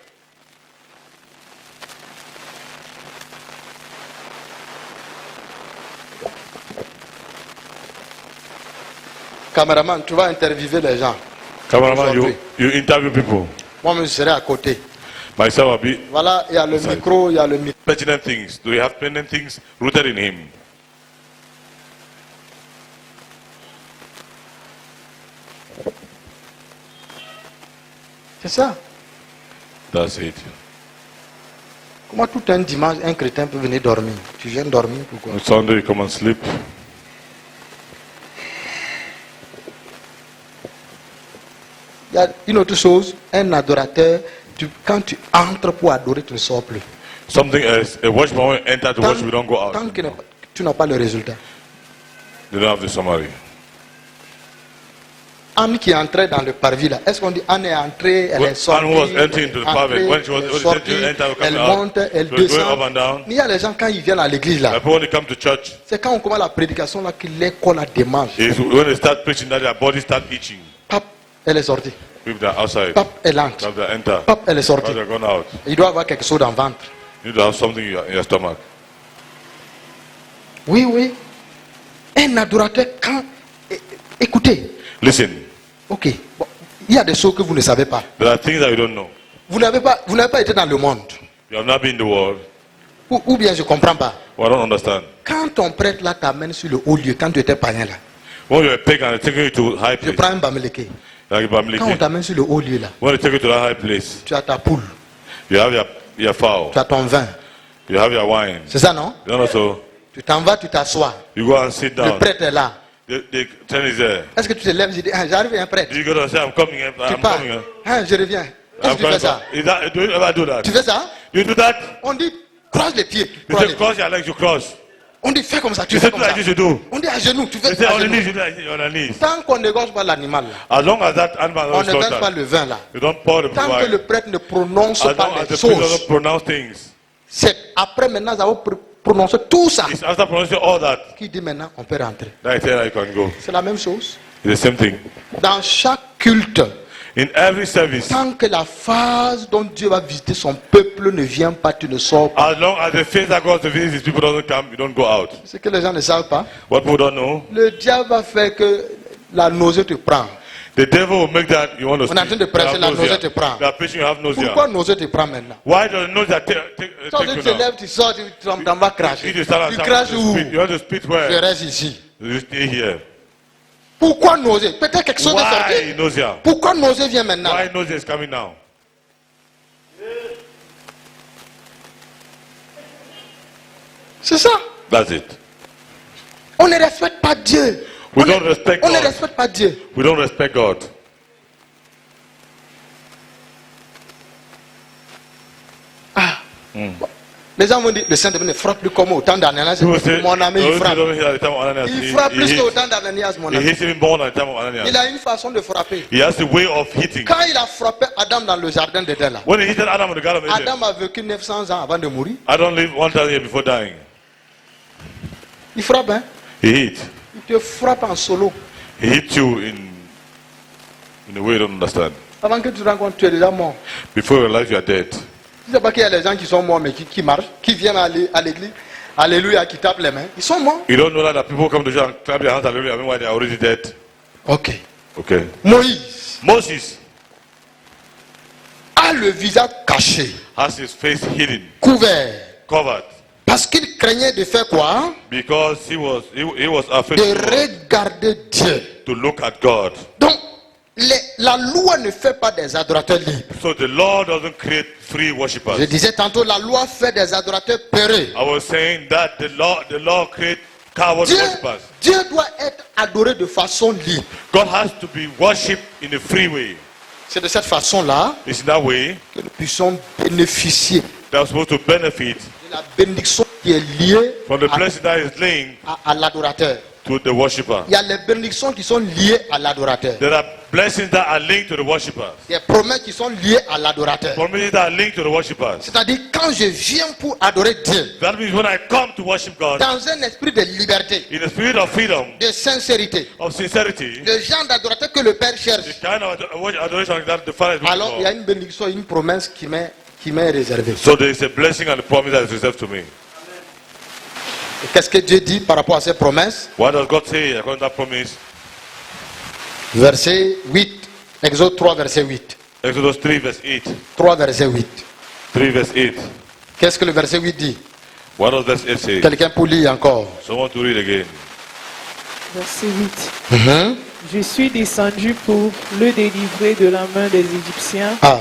Caméraman, tu vas interviewer les gens. Cameraman, Aujourd'hui. you interview people. Moi, je serai à côté. Myself, I'll be Voilà, il y a le micro, il y a le micro. pertinent things. Do we have pertinent things rooted in him? C'est ça. That's it. Comment tout un dimanche, un chrétien peut venir dormir? Tu viens dormir, pourquoi? On Sunday, you come and sleep. Il y a une autre chose, un adorateur, quand tu entres pour adorer, tu ne sors plus. Something else. A watchman will enter to watch, we don't go out. Tant que tu n'as pas le résultat. They don't have the summary. Anne qui entrait dans le parvis là, est-ce qu'on dit Anne est entrée, elle Well, est sortie, Anne who was entering into the entrée, parvis, when she was elle est when she sortie, entered, elle coming out, monte, elle she was going descend. up and down. Mais il y a les gens quand ils viennent à l'église là, But when they come to church, c'est quand on commence la prédication là que les corps la démangent. is when they start preaching that their bodies start itching. Pap, elle est sortie. People that are outside, Pap, elle entre. that they enter, Pap, elle est sortie. that they're gone out. Il doit avoir quelque chose dans le ventre. You need to have something in your stomach. Oui, oui. Un adorateur quand... Écoutez, Listen, ok. Bon, il y a des choses que vous ne savez pas. there are things that you don't know. Vous n'avez pas été dans le monde. You have not been in the world. Ou bien je ne comprends pas. Well, I don't understand. Quand ton prêtre là t'amène sur le haut lieu, quand tu étais païen là, When you're a pagan, they take you to high je place. prends un bamileke. Like Quand on Bamileke. t'amène sur le haut lieu là, When they take you to that high place, tu as ta poule, you have your fowl, tu as ton vin. you have your wine. C'est ça non? Then also, Tu t'en vas, tu t'assois. you go and sit Le down. prêtre est là. The turn is there. Est-ce que tu te lèves et dis, ah, j'arrive un prêtre. You go and say, I'm coming, Tu I'm pars. coming. Ah, je reviens. Est-ce I'm que tu fais coming. ça? Do you ever do that? Tu fais ça? You do that? On dit, croise les pieds. You Croise say, les pieds. cross your legs, you cross. On dit, fais comme ça, tu You fais say, comme do ça. like this, you do. On dit à genoux, tu fais You say, à on the genoux. knees, you do like this, on the knees. Tant qu'on n'égorge pas l'animal là, As long as that animal on is ne verse pas slaughtered, le vin là. you don't pour the Tant que le wine. prêtre ne prononce As pas long as les the priest choses, doesn't pronounce things, c'est après maintenant, ça va prononcer tout ça, It's after pronouncing all that, qu'il dit maintenant on peut rentrer. that I tell her you can go. C'est la même chose. It's the same thing. Dans chaque culte, In every service, tant que la phase dont Dieu va visiter son peuple ne vient pas, tu ne sors pas. as long as the faith that goes to visit his people doesn't come, you don't go out. Ce que les gens ne savent pas, What people don't know, le diable va faire que la nausée te prend. the devil will make that you want to On est en train de sleep. prêcher, You la have nausée nausea. te prend. You are preaching, you have nausea. Pourquoi nausée te prend maintenant? Why does the nausea take Quand you tu te now? lèves, tu sors, tu t'en vas cracher. You stand Tu and craches you où? spit. You want to spit Je where? reste ici. You stay here. Pourquoi nausée? Peut-être quelque chose de Why sorti. nausea? Pourquoi nausée vient maintenant? Why nausea is coming now? C'est ça. That's it. On ne respecte pas Dieu. We don't respect On ne God. respecte pas Dieu. We don't respect God. Les gens vont dire, le Saint-Esprit ne frappe plus comme au temps d'Ananias. People say, Mon ami, those il who frappe. don't hear the time of Ananias, Il frappe he plus qu'au hits- temps d'Ananias, mon he ami. hits even more than the time of Il Ananias. a une façon de frapper. He has a way of hitting. Quand il a frappé Adam dans le jardin d'Éden, là, When he hit Adam in the Garden of Eden, Adam a vécu 900 ans avant de mourir. Adam lived 1,000 years before dying. Il frappe, hein? He hit. Il te frappe en solo. He hit you in a way you don't understand. Avant que tu te rendes compte, tu es déjà mort. Before you realize you are dead. Tu ne sais pas qu'il y a des gens qui sont morts mais qui marchent, qui viennent à l'église, alléluia, qui tapent les mains. Ils sont morts. You don't know that people come to church and clap their hands hallelujah meanwhile they are already dead. Ok. Okay. Moïse Moses a le visage caché, has his face hidden, couvert. covered, Parce qu'il craignait de faire quoi? because he was afraid De regarder Dieu. to look at God. Donc, la loi ne fait pas des adorateurs libres. So the Lord doesn't create free Je worshippers. disais tantôt, la loi fait des adorateurs peureux. I was saying that the law create coward Dieu, worshippers. Dieu doit être adoré de façon libre. God has to be worshipped in a free way. C'est de cette façon-là It's in that way que nous puissions bénéficier that we're supposed to benefit de la bénédiction qui est liée from the blessing that is linked à l'adorateur. to the worshipper. Il y a les bénédictions qui sont liées à l'adorateur. There are blessings that are linked to the worshippers. Il y a des promesses qui sont liées à l'adorateur. Promises that are linked to the worshippers. C'est-à-dire, quand je viens pour adorer Dieu, That means when I come to worship God dans un esprit de liberté, in a spirit of freedom, de sincérité, of sincerity, le genre d'adorateur que le Père cherche, the kind of adoration that the Father is looking alors il y a for. une bénédiction, une promesse qui m'est réservée. So there is a blessing and a promise that is reserved to me. Et qu'est-ce que Dieu dit par rapport à ces promesses? What does God say according to that promise? Verset 8, Exode 3, verset 8. Exodus 3 verse 8. 3, verset 8. 3 verse 8. Qu'est-ce que le verset 8 dit? What does verse 8 say? Quelqu'un pour lire encore. Someone to read again. Verset 8. Je suis descendu pour le délivrer de la main des Égyptiens Ah,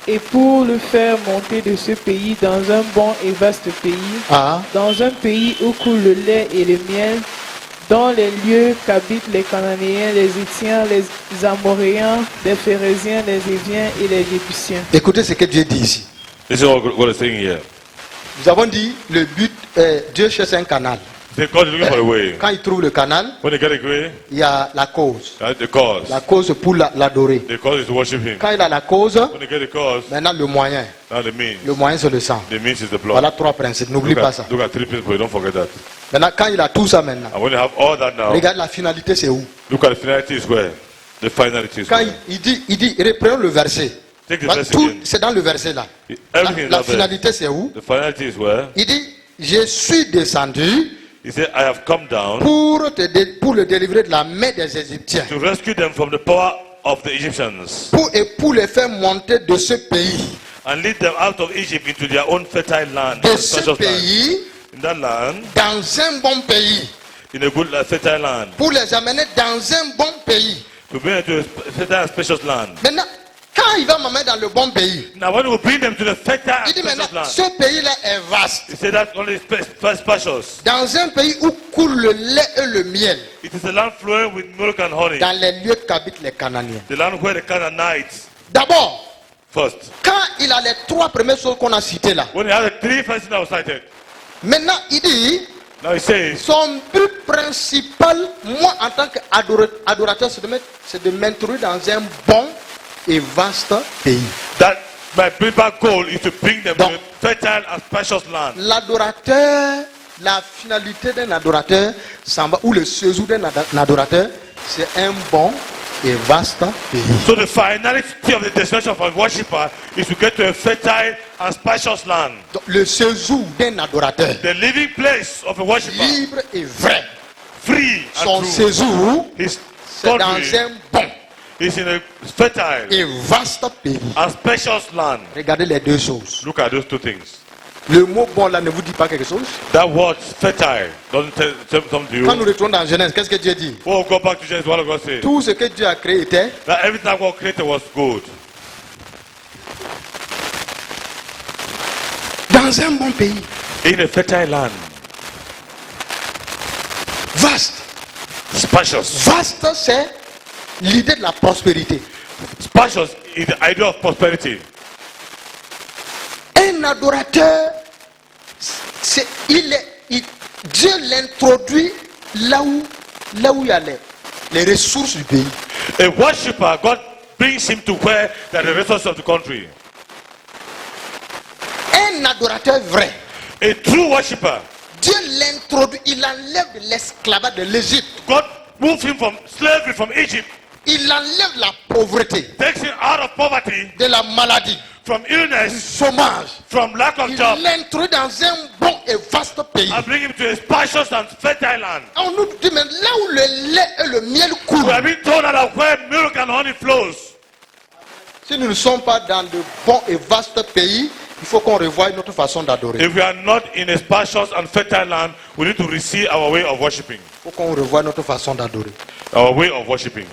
et pour le faire monter de ce pays dans un bon et vaste pays, ah, dans un pays où coule le lait et le miel, dans les lieux qu'habitent les Cananéens, les Étiens, les Amoréens, les Phérésiens, les Éviens et les Jébusiens. écoutez ce que Dieu dit ici. This is what God is saying here. Nous avons dit, le but, Dieu cherche un canal. Say God is looking for a way. Quand il trouve le canal, When they get a way, il y a la cause. that's the cause. La cause pour l'adorer. The cause is to worship Him. Quand il a la cause, When they get the cause, maintenant le moyen. now the means. Le moyen c'est le sang. The means is the blood. Voilà trois principes, n'oublie pas ça. Look at 3 principles, don't forget that. Maintenant, quand il a tout ça maintenant, And when you have all that now, regarde la finalité c'est où? look at the finality is where? The finality is Quand where? il dit, reprenons le verset. Take the Voilà, verse tout, again. c'est dans le verset là. Everything is La out there. finalité c'est où? The finality is where? Il dit, je suis descendu He said, I have come down pour le délivrer de la main des Égyptiens. to rescue them from the power of the Egyptians Pour les faire monter de ce pays. and lead them out of Egypt into their own fertile land. De their ce precious land. pays In that land, dans un bon pays. in a good fertile land. Pour les amener dans un bon pays. To bring them to a fertile spacious land. Maintenant, quand il va m'amener dans le bon pays, Now when we bring them to the fertile il dit spacious maintenant, land, ce pays-là est vaste. he said that only spacious. Dans un pays où coule le lait et le miel. It is a land flowing with milk and honey. Dans les lieux qu'habitent les Cananéens. The land where the Canaanites D'abord, first. quand il a les trois premières choses qu'on a citées là. When he had the 3 first things that was cited, Maintenant, il dit, now he says, son but principal, moi en tant qu'adorateur, c'est de m'introduire dans un bon et vaste pays. that My principal goal is to bring them Donc- to a fertile and spacious land. L'adorateur, la finalité d'un adorateur, ou le séjour d'un adorateur, c'est un bon et vaste pays. So the finality of the destination of a worshipper is to get to a fertile and spacious land. Donc, le séjour d'un adorateur, The living place of a worshipper, libre et vrai, free son and true. séjour, His c'est dans country un bon is in a fertile et vaste pays. and spacious land. Regardez les deux choses. Look at those two things. Le mot bon là ne vous dit pas quelque chose? That word fertile doesn't tell something to Quand nous you. retournons dans Genèse, qu'est-ce que Dieu dit? We'll go back to Genesis. What God said. Tout ce que Dieu a créé était That everything that God created was good. dans un bon pays, In a fertile land. vaste. Spacious. Vaste, c'est l'idée de la prospérité. Spacious is the idea of prosperity. Un adorateur, Dieu l'introduit là où il y a les ressources du pays. A worshipper, God brings him to where there are the resources of the country. Un adorateur vrai, A true worshipper, Dieu l'introduit, il enlève de l'esclavage de l'Égypte. God moved him from slavery from Egypt, Il enlève la pauvreté, takes him out of poverty, de la maladie, from du illness, chômage. from lack of Il job, l'introduit dans un bon et vaste pays. and bring him to a spacious and fertile land. On nous dit, mais là où le lait et le miel We coulent, have been told that where milk and honey flows. si nous ne sommes pas dans de bons et vastes pays, il faut qu'on revoie notre façon d'adorer. If we are not in a spacious and fertile land, we need to receive our way of worshiping. Il faut qu'on revoie notre façon d'adorer. Our way of worshiping.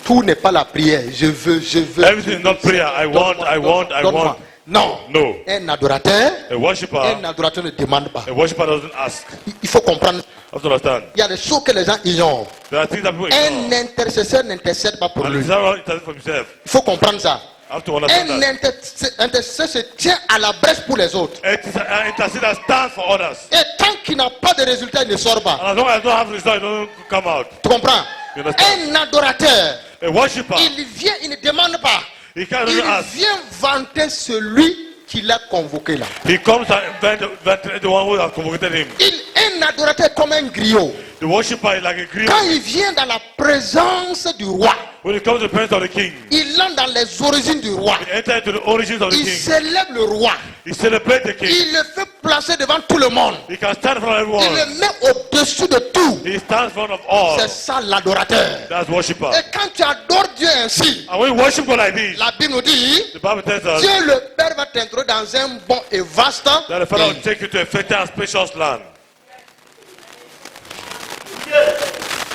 Tout n'est pas la prière. Je veux. Everything is not prayer. I want, I want, I Donne-moi. want. Non. No. Un adorateur A worshipper ne demande pas. A worshipper doesn't ask. Il faut comprendre. You have to understand. Il y a des choses que les gens ignorent. There are things that people Un ignore. intercesseur n'intercède pas pour And lui. it's not all intercede for himself. Il faut comprendre ça. You have to understand Un that. intercesseur se tient à la brèche pour les autres. An interceder stands for others. Et tant qu'il n'a pas de résultat, il ne sort pas. And as long as I don't have result, it doesn't come out. Tu comprends? You understand? Un adorateur, A worshipper, il vient, il ne demande pas. he can't Il even ask. vient vanter celui qui l'a convoqué là. He comes and invent the one who has convocated him. Un adorateur comme un griot. The worshipper is like a griot. Quand il vient dans la présence du roi, When it comes to the presence of the king, il entre dans les origines du roi. he enters into the origins of the Il king. célèbre le roi. He celebrates the king. Il le fait placer devant tout le monde. He can stand in front of Il everyone. le met au-dessus de tout. He stands in front of all. C'est ça l'adorateur. That's worshipper. Et quand tu adores Dieu ainsi, And when you worship God like this, la Bible nous dit, the Bible tells us Dieu le Père va t'introduire dans un bon et vaste that the Father will pays. take you to a fertile and spacious land.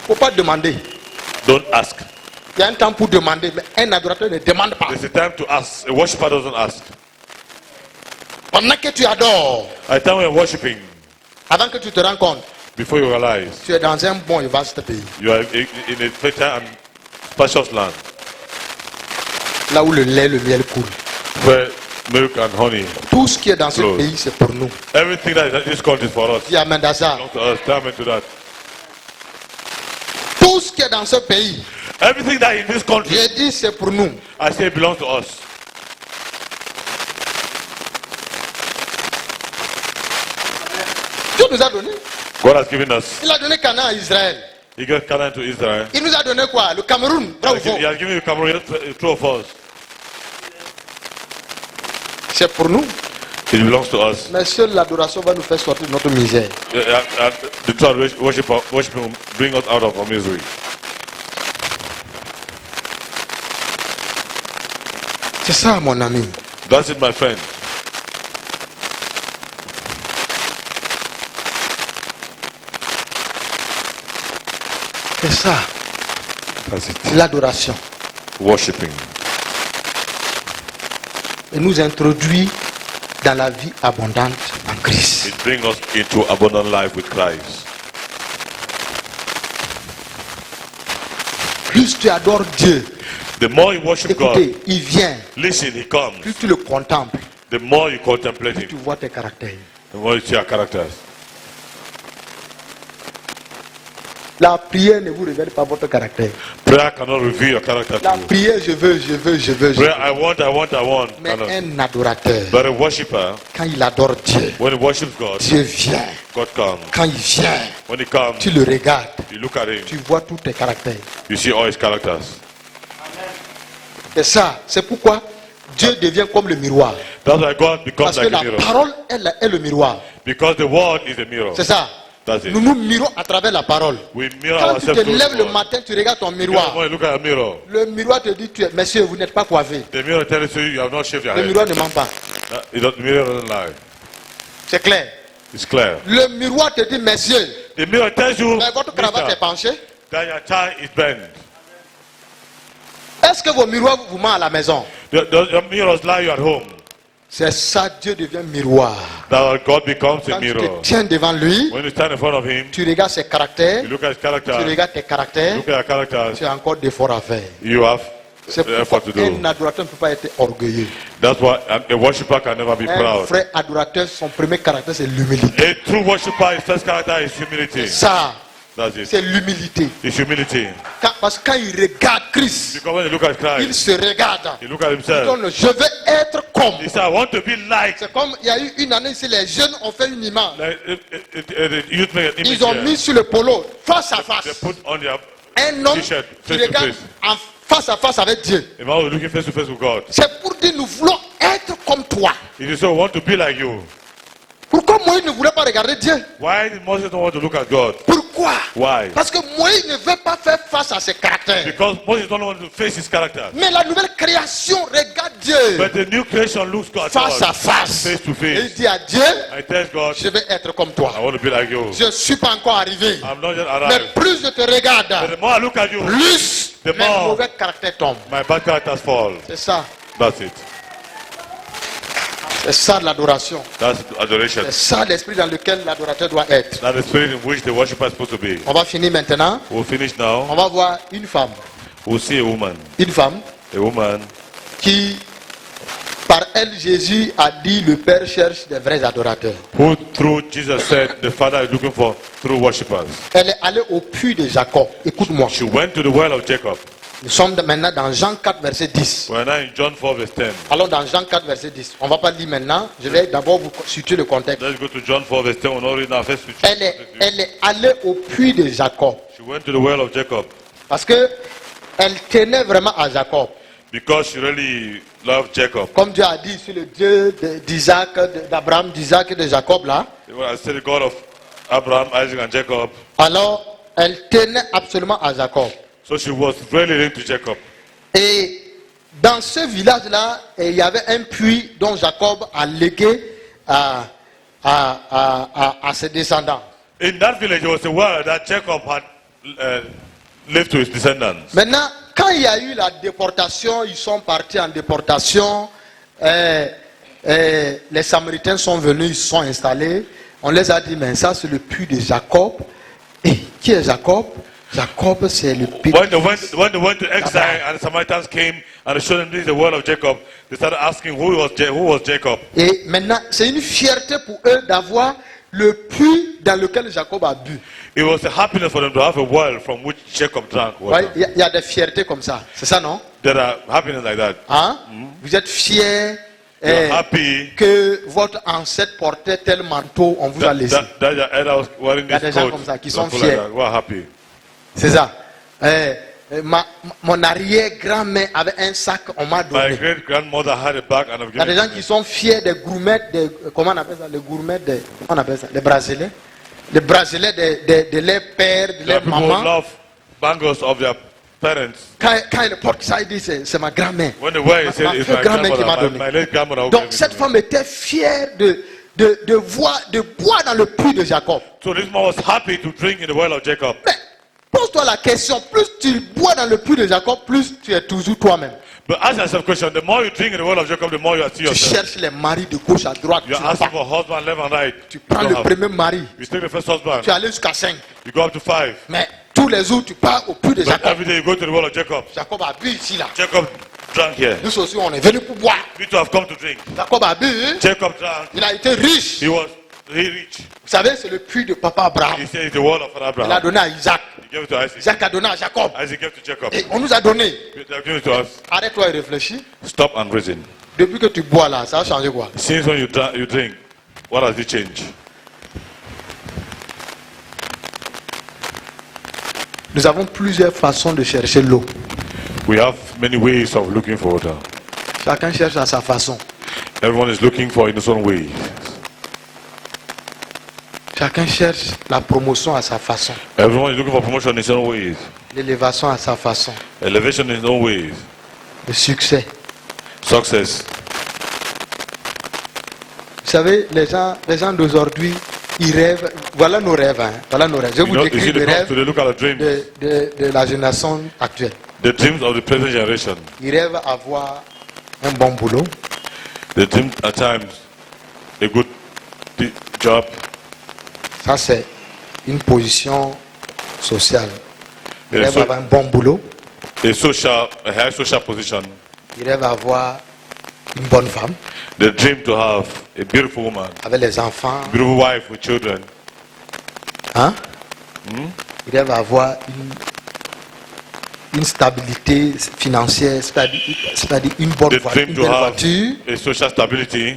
Faut pas demander. Don't ask. Il y a un temps pour demander, mais un adorateur ne demande pas. There's a time to ask. A worshipper doesn't ask. Pendant que tu adores, At the time when you're worshiping, avant que tu te rends compte, before you realize tu es dans un bon et vaste pays. you are in a fertile and spacious land Là où le lait et le miel coulent. where milk and honey. Tout ce qui est dans ce Close. pays, c'est pour nous. Everything that is in this country is for us. Dis amen à ça. Belongs to us. Say amen to that. Tout ce qui est dans ce pays, Everything that is in this country, j'ai dit c'est pour nous. I say, belongs to us. Dieu nous a donné. God has given us. Il a donné Canaan à Israël. He gave Canaan to Israel. Il nous a donné quoi? Le Cameroun. He Bravo. has given you Cameroon, true of us. C'est pour nous. It belongs to us. Mais seule l'adoration va nous faire sortir de notre misère. And the true worship will bring us out of our misery. C'est ça, mon ami. That's it, my friend. C'est ça, That's it. l'adoration. Worshipping. Et nous introduit dans la vie abondante en Christ. It brings us into abundant life with Christ. Plus tu adores Dieu, The more you worship God, écoutez, il vient. listen, He comes. Plus tu le contemples, The more you contemplate plus tu Him, vois tes caractères. the more you see our characters. La prière ne vous révèle pas votre caractère. Prayer cannot reveal your character La to you. prière, je veux. Prayer, I want. Mais Cannot. un adorateur, But a worshipper, quand il adore Dieu, when he worships God, Dieu vient. God comes. Quand il vient, When he comes, tu le regardes, you look at him, tu vois tous tes caractères. you see all his characters. C'est ça, c'est pourquoi Dieu devient comme le miroir. That's why God becomes Parce que like la a mirror. parole est le miroir. Because the word is a mirror. C'est ça. That's it. Nous nous mirons à travers la parole. We mirror Quand tu te ourselves to lèves the le word. matin, tu regardes ton Because miroir. when you look at a mirror, Le miroir te dit, monsieur, vous n'êtes pas coiffé. the mirror tells you you have not shaved your Le head. miroir ne ment pas. The mirror doesn't lie. C'est clair. It's clear. Le miroir te dit, monsieur, The mirror tells you mais votre cravate est mister, penchée. that your tie is bent. Est-ce que vos miroirs vous mentent à la maison? Your mirrors lie you at home. C'est ça, Dieu devient miroir. That God becomes a Quand tu mirror. te tiens devant lui, When you stand in front of him, tu regardes ses caractères, you look at his tu character, regardes tes caractères, look at your characters, tu as encore des efforts à faire. you have C'est effort pourquoi to do. un adorateur ne peut pas être orgueilleux. That's why a worshipper can never be Un proud. vrai adorateur, son premier caractère, c'est l'humilité. A true worshipper, his first character is humility. Ça, That's it. c'est l'humilité. It's humility. Parce que quand il regarde Christ, Because when you look at il Christ, se regarde. you look at Il himself. dit, je veux être comme. He said, I want to be like. C'est comme il y a eu une année ici, les jeunes ont fait une image. The youth make an image Ils ont here. mis sur le polo, face à They face. put on their Un homme t-shirt, qui face to regarde face. en face à face avec Dieu. A man was looking face to face with God. C'est pour dire, nous voulons être comme toi. He said, I want to be like you. Pourquoi Moïse ne voulait pas regarder Dieu? Why did Moses don't want to look at God? Pourquoi? Why? Parce que Moïse ne veut pas faire face à ses caractères. Because Moses don't want to face his character. Mais la nouvelle création regarde Dieu But the new creation looks God face à face. face to Et il face. dit à Dieu, I tell God, je vais être comme toi. I want to be like you. Je ne suis pas encore arrivé. I'm not yet Mais arrived. plus je te regarde, But the more I look at you, plus The mes more- mauvais caractères tombent. my bad characters fall. C'est ça. That's it. C'est ça l'adoration. That's adoration. C'est ça l'esprit dans lequel l'adorateur doit être. That's the spirit in which the worshiper is supposed to be. On va finir maintenant. We'll finish now. On va voir une femme. We'll see a woman. Une femme qui, par elle, Jésus a dit, le Père cherche des vrais adorateurs. Who through Jesus said the Father is looking for true worshippers. Elle est allée au puits de Jacob. Écoute-moi. She went to the well of Jacob. Nous sommes maintenant dans Jean 4, verset 10. We're now in John 4 verse 10. Allons dans Jean 4, verset 10. On ne va pas lire maintenant. Je vais d'abord vous situer le contexte. Let's go to John 4 verse 10. We'll not read now. First we Elle est allée au puits de Jacob. She went to the well of Jacob Parce que elle tenait vraiment à Jacob. because she really loved Jacob. Comme Dieu a dit sur le Dieu d'Isaac, d'Abraham, d'Isaac et de Jacob là. I said the God of Abraham, Isaac and Jacob. Alors, elle tenait absolument à Jacob. So she was really linked to Jacob. Et dans ce village-là, il y avait un puits dont Jacob a légué à ses descendants. In that village, there was a well that Jacob had left to his descendants. Maintenant, quand il y a eu la déportation, ils sont partis en déportation. Les Samaritains sont venus, ils se sont installés. On les a dit, mais ça c'est le puits de Jacob. Et qui est Jacob? Jacob, c'est le puits. When they went to exile and the Samaritans came and they showed them this is the well of Jacob, they started asking who was Jacob. Et maintenant, c'est une fierté pour eux d'avoir le puits dans lequel Jacob a bu. It was a happiness for them to have a well from which Jacob drank Ouais, water. il y a des fiertés comme ça. C'est ça, non? There are happiness like that. Hein? Vous êtes fiers You're happy que votre ancêtre portait tel manteau, on vous a laissé. that your elder was wearing Il y a this des gens coat. comme ça qui Something sont like fiers. that. We're happy. C'est ça. Mon arrière-grand-mère avait un sac, on m'a My donné. great grandmother had a bag and I've Il y a given des it gens to qui me. sont fiers des gourmets, comment on appelle ça? Les gourmets, on appelle ça? Les bracelets. Les bracelets de leurs pères, de There are leurs people who mamans. love bangles of their parents. Quand ils portent ça, ils disent c'est ma grand-mère. When they wear it, Ma say it's my grand-mère qui m'a grandmother, donné. my late grandmother who Donc gave it cette to me. femme était fière de boire dans le puits de Jacob. So this man was happy to drink in the well of Jacob. Mais pose-toi la question, plus tu bois dans le puits de Jacob, plus tu es toujours toi-même. But ask yourself a question. The more you drink in the well of Jacob, the more you see Tu yourself. cherches les maris de gauche à droite. Tu You're n'as asking pas. for husband left and right. Tu You prends don't le have. premier mari. You take the first husband. Tu es allé jusqu'à 5. You go up to 5. Mais tous les jours, tu pars au puits de But Jacob. every day you go to the well of Jacob. Jacob a bu ici, là. Jacob drank here. Nous aussi, on est venu pour boire. You two have come to drink. Jacob a bu. Jacob drank. Il a été riche. He was rich. Vous savez, c'est le puits de papa Abraham. He said it's the well of Father Il a Abraham. donné à Isaac. He gave it to Isaac. Jacques a donné à Jacob. Isaac gave it to Jacob. Et on nous a donné. They have given it to us. Arrête-toi et réfléchis. Stop and reason. Depuis que tu bois là, ça a changé quoi? Since when you drink, what has it changed? Nous avons plusieurs façons de chercher l'eau. We have many ways of looking for water. Chacun cherche à sa façon. Everyone is looking for in his own way. Chacun cherche la promotion à sa façon. Everyone is looking for promotion in his own ways. L'élévation à sa façon. Elevation in his own ways. Le succès. Success. Vous savez, les gens d'aujourd'hui, ils rêvent. Voilà nos rêves. Hein. Voilà nos rêves. Je You vous know, you décris see, les they come rêves to look at the dreams. de la génération actuelle. The dreams of the present generation. Ils rêvent avoir un bon boulot. They dream at times a good job. Ça, c'est une position sociale. Ils Yeah, rêvent so- avoir un bon boulot. A high social position. Ils rêvent avoir une bonne femme They dream to have a beautiful woman, avec les enfants. beautiful wife with children. Hein? Ils rêvent avoir une stabilité financière, c'est-à-dire une bonne They voiture. dream Une to belle have voiture. a social stability.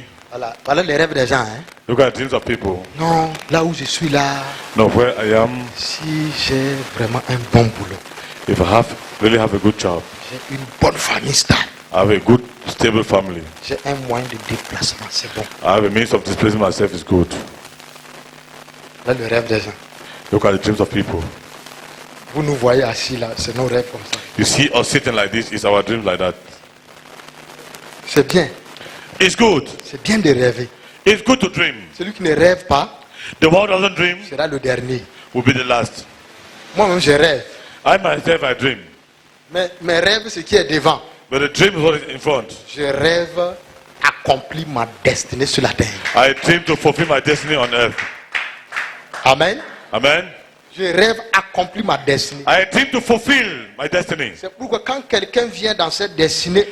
Voilà les rêves des gens. Hein? Look at the dreams of people. Non, là où je suis là, No, where I am, si j'ai vraiment un bon boulot, if I really have a good job, j'ai une bonne famille stable, I have a good, stable family, j'ai un moyen de déplacement, c'est bon. I have a means of displacing myself is good. Là, le rêve des gens. Look at the dreams of people. Vous nous voyez assis là, c'est nos rêves comme ça. You see us sitting like this, is our dreams like that. C'est bien, It's good. c'est bien de rêver. It's good to dream. Celui qui ne rêve pas The one who doesn't dream sera le dernier. will be the last. Moi-même, je rêve. I myself, I dream. Mais mes rêves, c'est ce qui est devant. But the dream is what is in front. Je rêve accomplir ma destinée sur la terre. I dream to fulfill my destiny on earth. Amen. Amen. Je rêve accomplir ma destinée. I dream to fulfill my destiny. C'est pourquoi quand quelqu'un vient dans cette destinée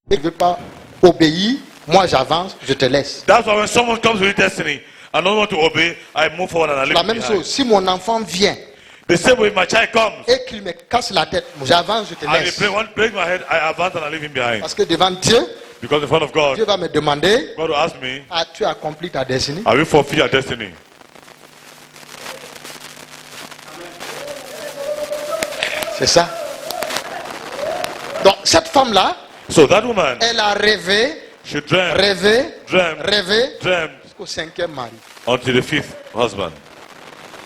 et ne veut pas obéir, moi j'avance, je te laisse. That's why when someone comes with destiny and don't want to obey, I move forward and I leave La him même behind. chose, si mon enfant vient The same way my child comes et qu'il me casse la tête, j'avance, je te and he laisse. break my head, I advance and I leave him behind. Parce que devant Dieu, Because in front of God, Dieu va me demander, God will ask me, as-tu accompli ta destinée? have you fulfilled your destiny? C'est ça. Donc cette femme-là, So that woman, elle a rêvé, she dreamt, rêvé, dreamt, rêvé dreamt jusqu'au 5e mari. until the 5th husband.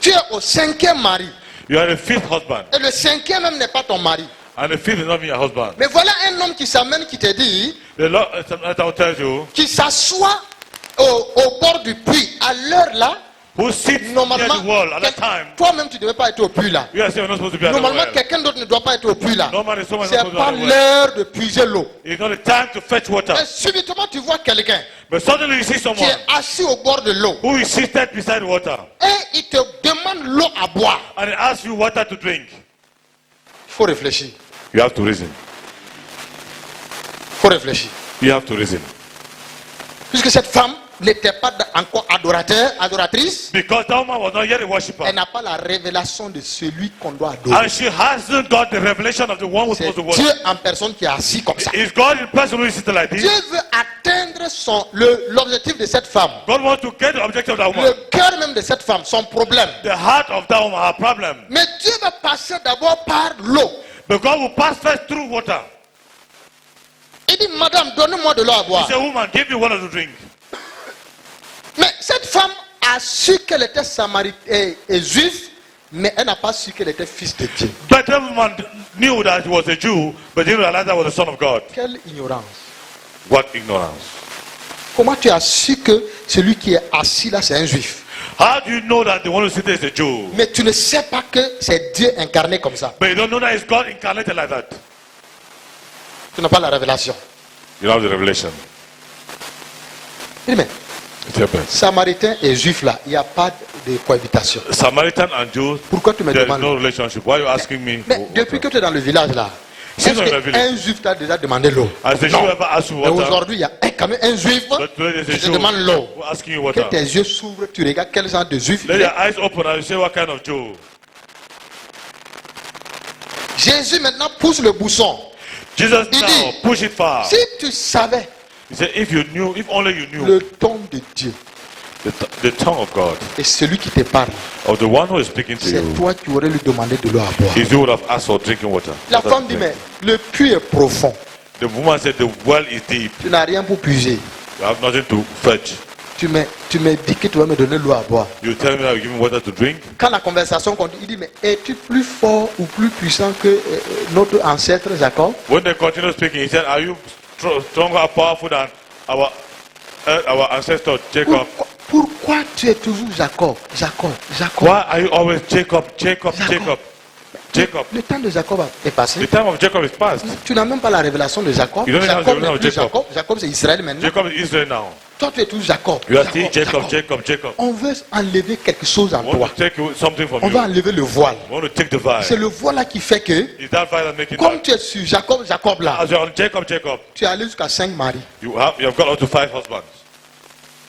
Tu es au 5e mari. You are the 5th husband, Et le 5e même n'est pas ton mari. and the 5th is not even your husband. Mais voilà un homme qui s'amène, qui te dit, The Lord will tell you, qui s'assoit au bord du puits. À l'heure là, who sits near normalement, the wall at that time. toi-même tu ne devais pas être au puits là. You are saying we're not supposed to be at the Normalement, well. quelqu'un d'autre ne doit pas être au puits là. Normally, someone is C'est not supposed to pas be at the well. l'heure de puiser l'eau. It's not the time to fetch water. Mais subitement, tu vois quelqu'un But suddenly you see qui someone est assis au bord de l'eau who is seated beside water et il te demande l'eau à boire. and he asks you water to drink. Il faut réfléchir. You have to reason. Il faut réfléchir. You have to reason. Puisque cette femme n'était pas encore adoratrice, Because that woman was not yet a worshiper. elle n'a pas la révélation de celui qu'on doit adorer. And she hasn't got the revelation of the one who's C'est supposed to Dieu worship. en personne qui est assis comme ça. Is God in person who is sitting like Dieu this? veut atteindre l'objectif de cette femme. God wants to get the objective of that woman. Le cœur même de cette femme, son problème. The heart of that woman, her problem. Mais Dieu va passer d'abord par l'eau. But God will pass first through water. Il dit, madame, donnez-moi de l'eau à He boire. said, woman, give me water to drink. Mais cette femme a su qu'elle était samaritaine et juive, mais elle n'a pas su qu'elle était fils de Dieu. But that woman knew that he was a Jew, but didn't realize that was the son of God. Quelle ignorance. What ignorance. Comment tu as su que celui qui est assis là, c'est un juif? How do you know that the one who sits there is a Jew? Mais tu ne sais pas que c'est Dieu incarné comme ça. But you don't know that it's God incarnated like that. Tu n'as pas la révélation. You have the revelation. Il dit, mais It's your best. Samaritain et juif là, il n'y a pas de cohabitation. Samaritan and Jews, Pourquoi tu me there is demandes? no relationship. Why are you asking me? Mais depuis que tu es dans le village là, Si est-ce dans le village. qu'un juif t'a déjà demandé l'eau? Has the Jew Non. ever asked you Mais water? aujourd'hui, il y a quand même un juif But today there's a qui te Jew demande l'eau. who asking you Que water. tes yeux s'ouvrent, tu regardes quel genre de juif Let il est. your eyes open and you say what kind of Jew. Jésus maintenant pousse le bousson. Jesus Il now dit, push it far. si tu savais He said, if you knew, if only you knew le ton de Dieu the tongue of God, et celui qui te parle, of the one who is speaking to c'est you, toi qui aurais lui demandé de l'eau à boire. is you would have asked for drinking water. La Water femme to dit, drink. mais le puits est profond. The woman said, the well is deep. Tu n'as rien pour puiser. You have nothing to fetch. Tu me dis que tu vas me donner l'eau à boire. You tell me that you give me water to drink. Quand la conversation continue, il dit, mais es-tu plus fort ou plus puissant que notre ancêtre Jacob? When they continue speaking, he said, are you stronger or powerful than our ancestor Jacob? Pourquoi tu es toujours Jacob? Jacob. Why are you always Jacob? Le temps de Jacob est passé. The time of Jacob is past. Tu n'as même pas la révélation de Jacob. You don't have the Jacob n'est revelation plus of Jacob. Jacob. Jacob, c'est Israël maintenant. Jacob is Israel now. Toi, tu es toujours Jacob. You are still Jacob. On veut enlever quelque chose en We want toi. to take something from On you. va enlever le voile. We want to take the veil. C'est le voile là qui fait que, Is that veil that making comme that? tu es sur Jacob là, As you are on Jacob, tu es allé jusqu'à 5 maris. you have got up to 5 husbands.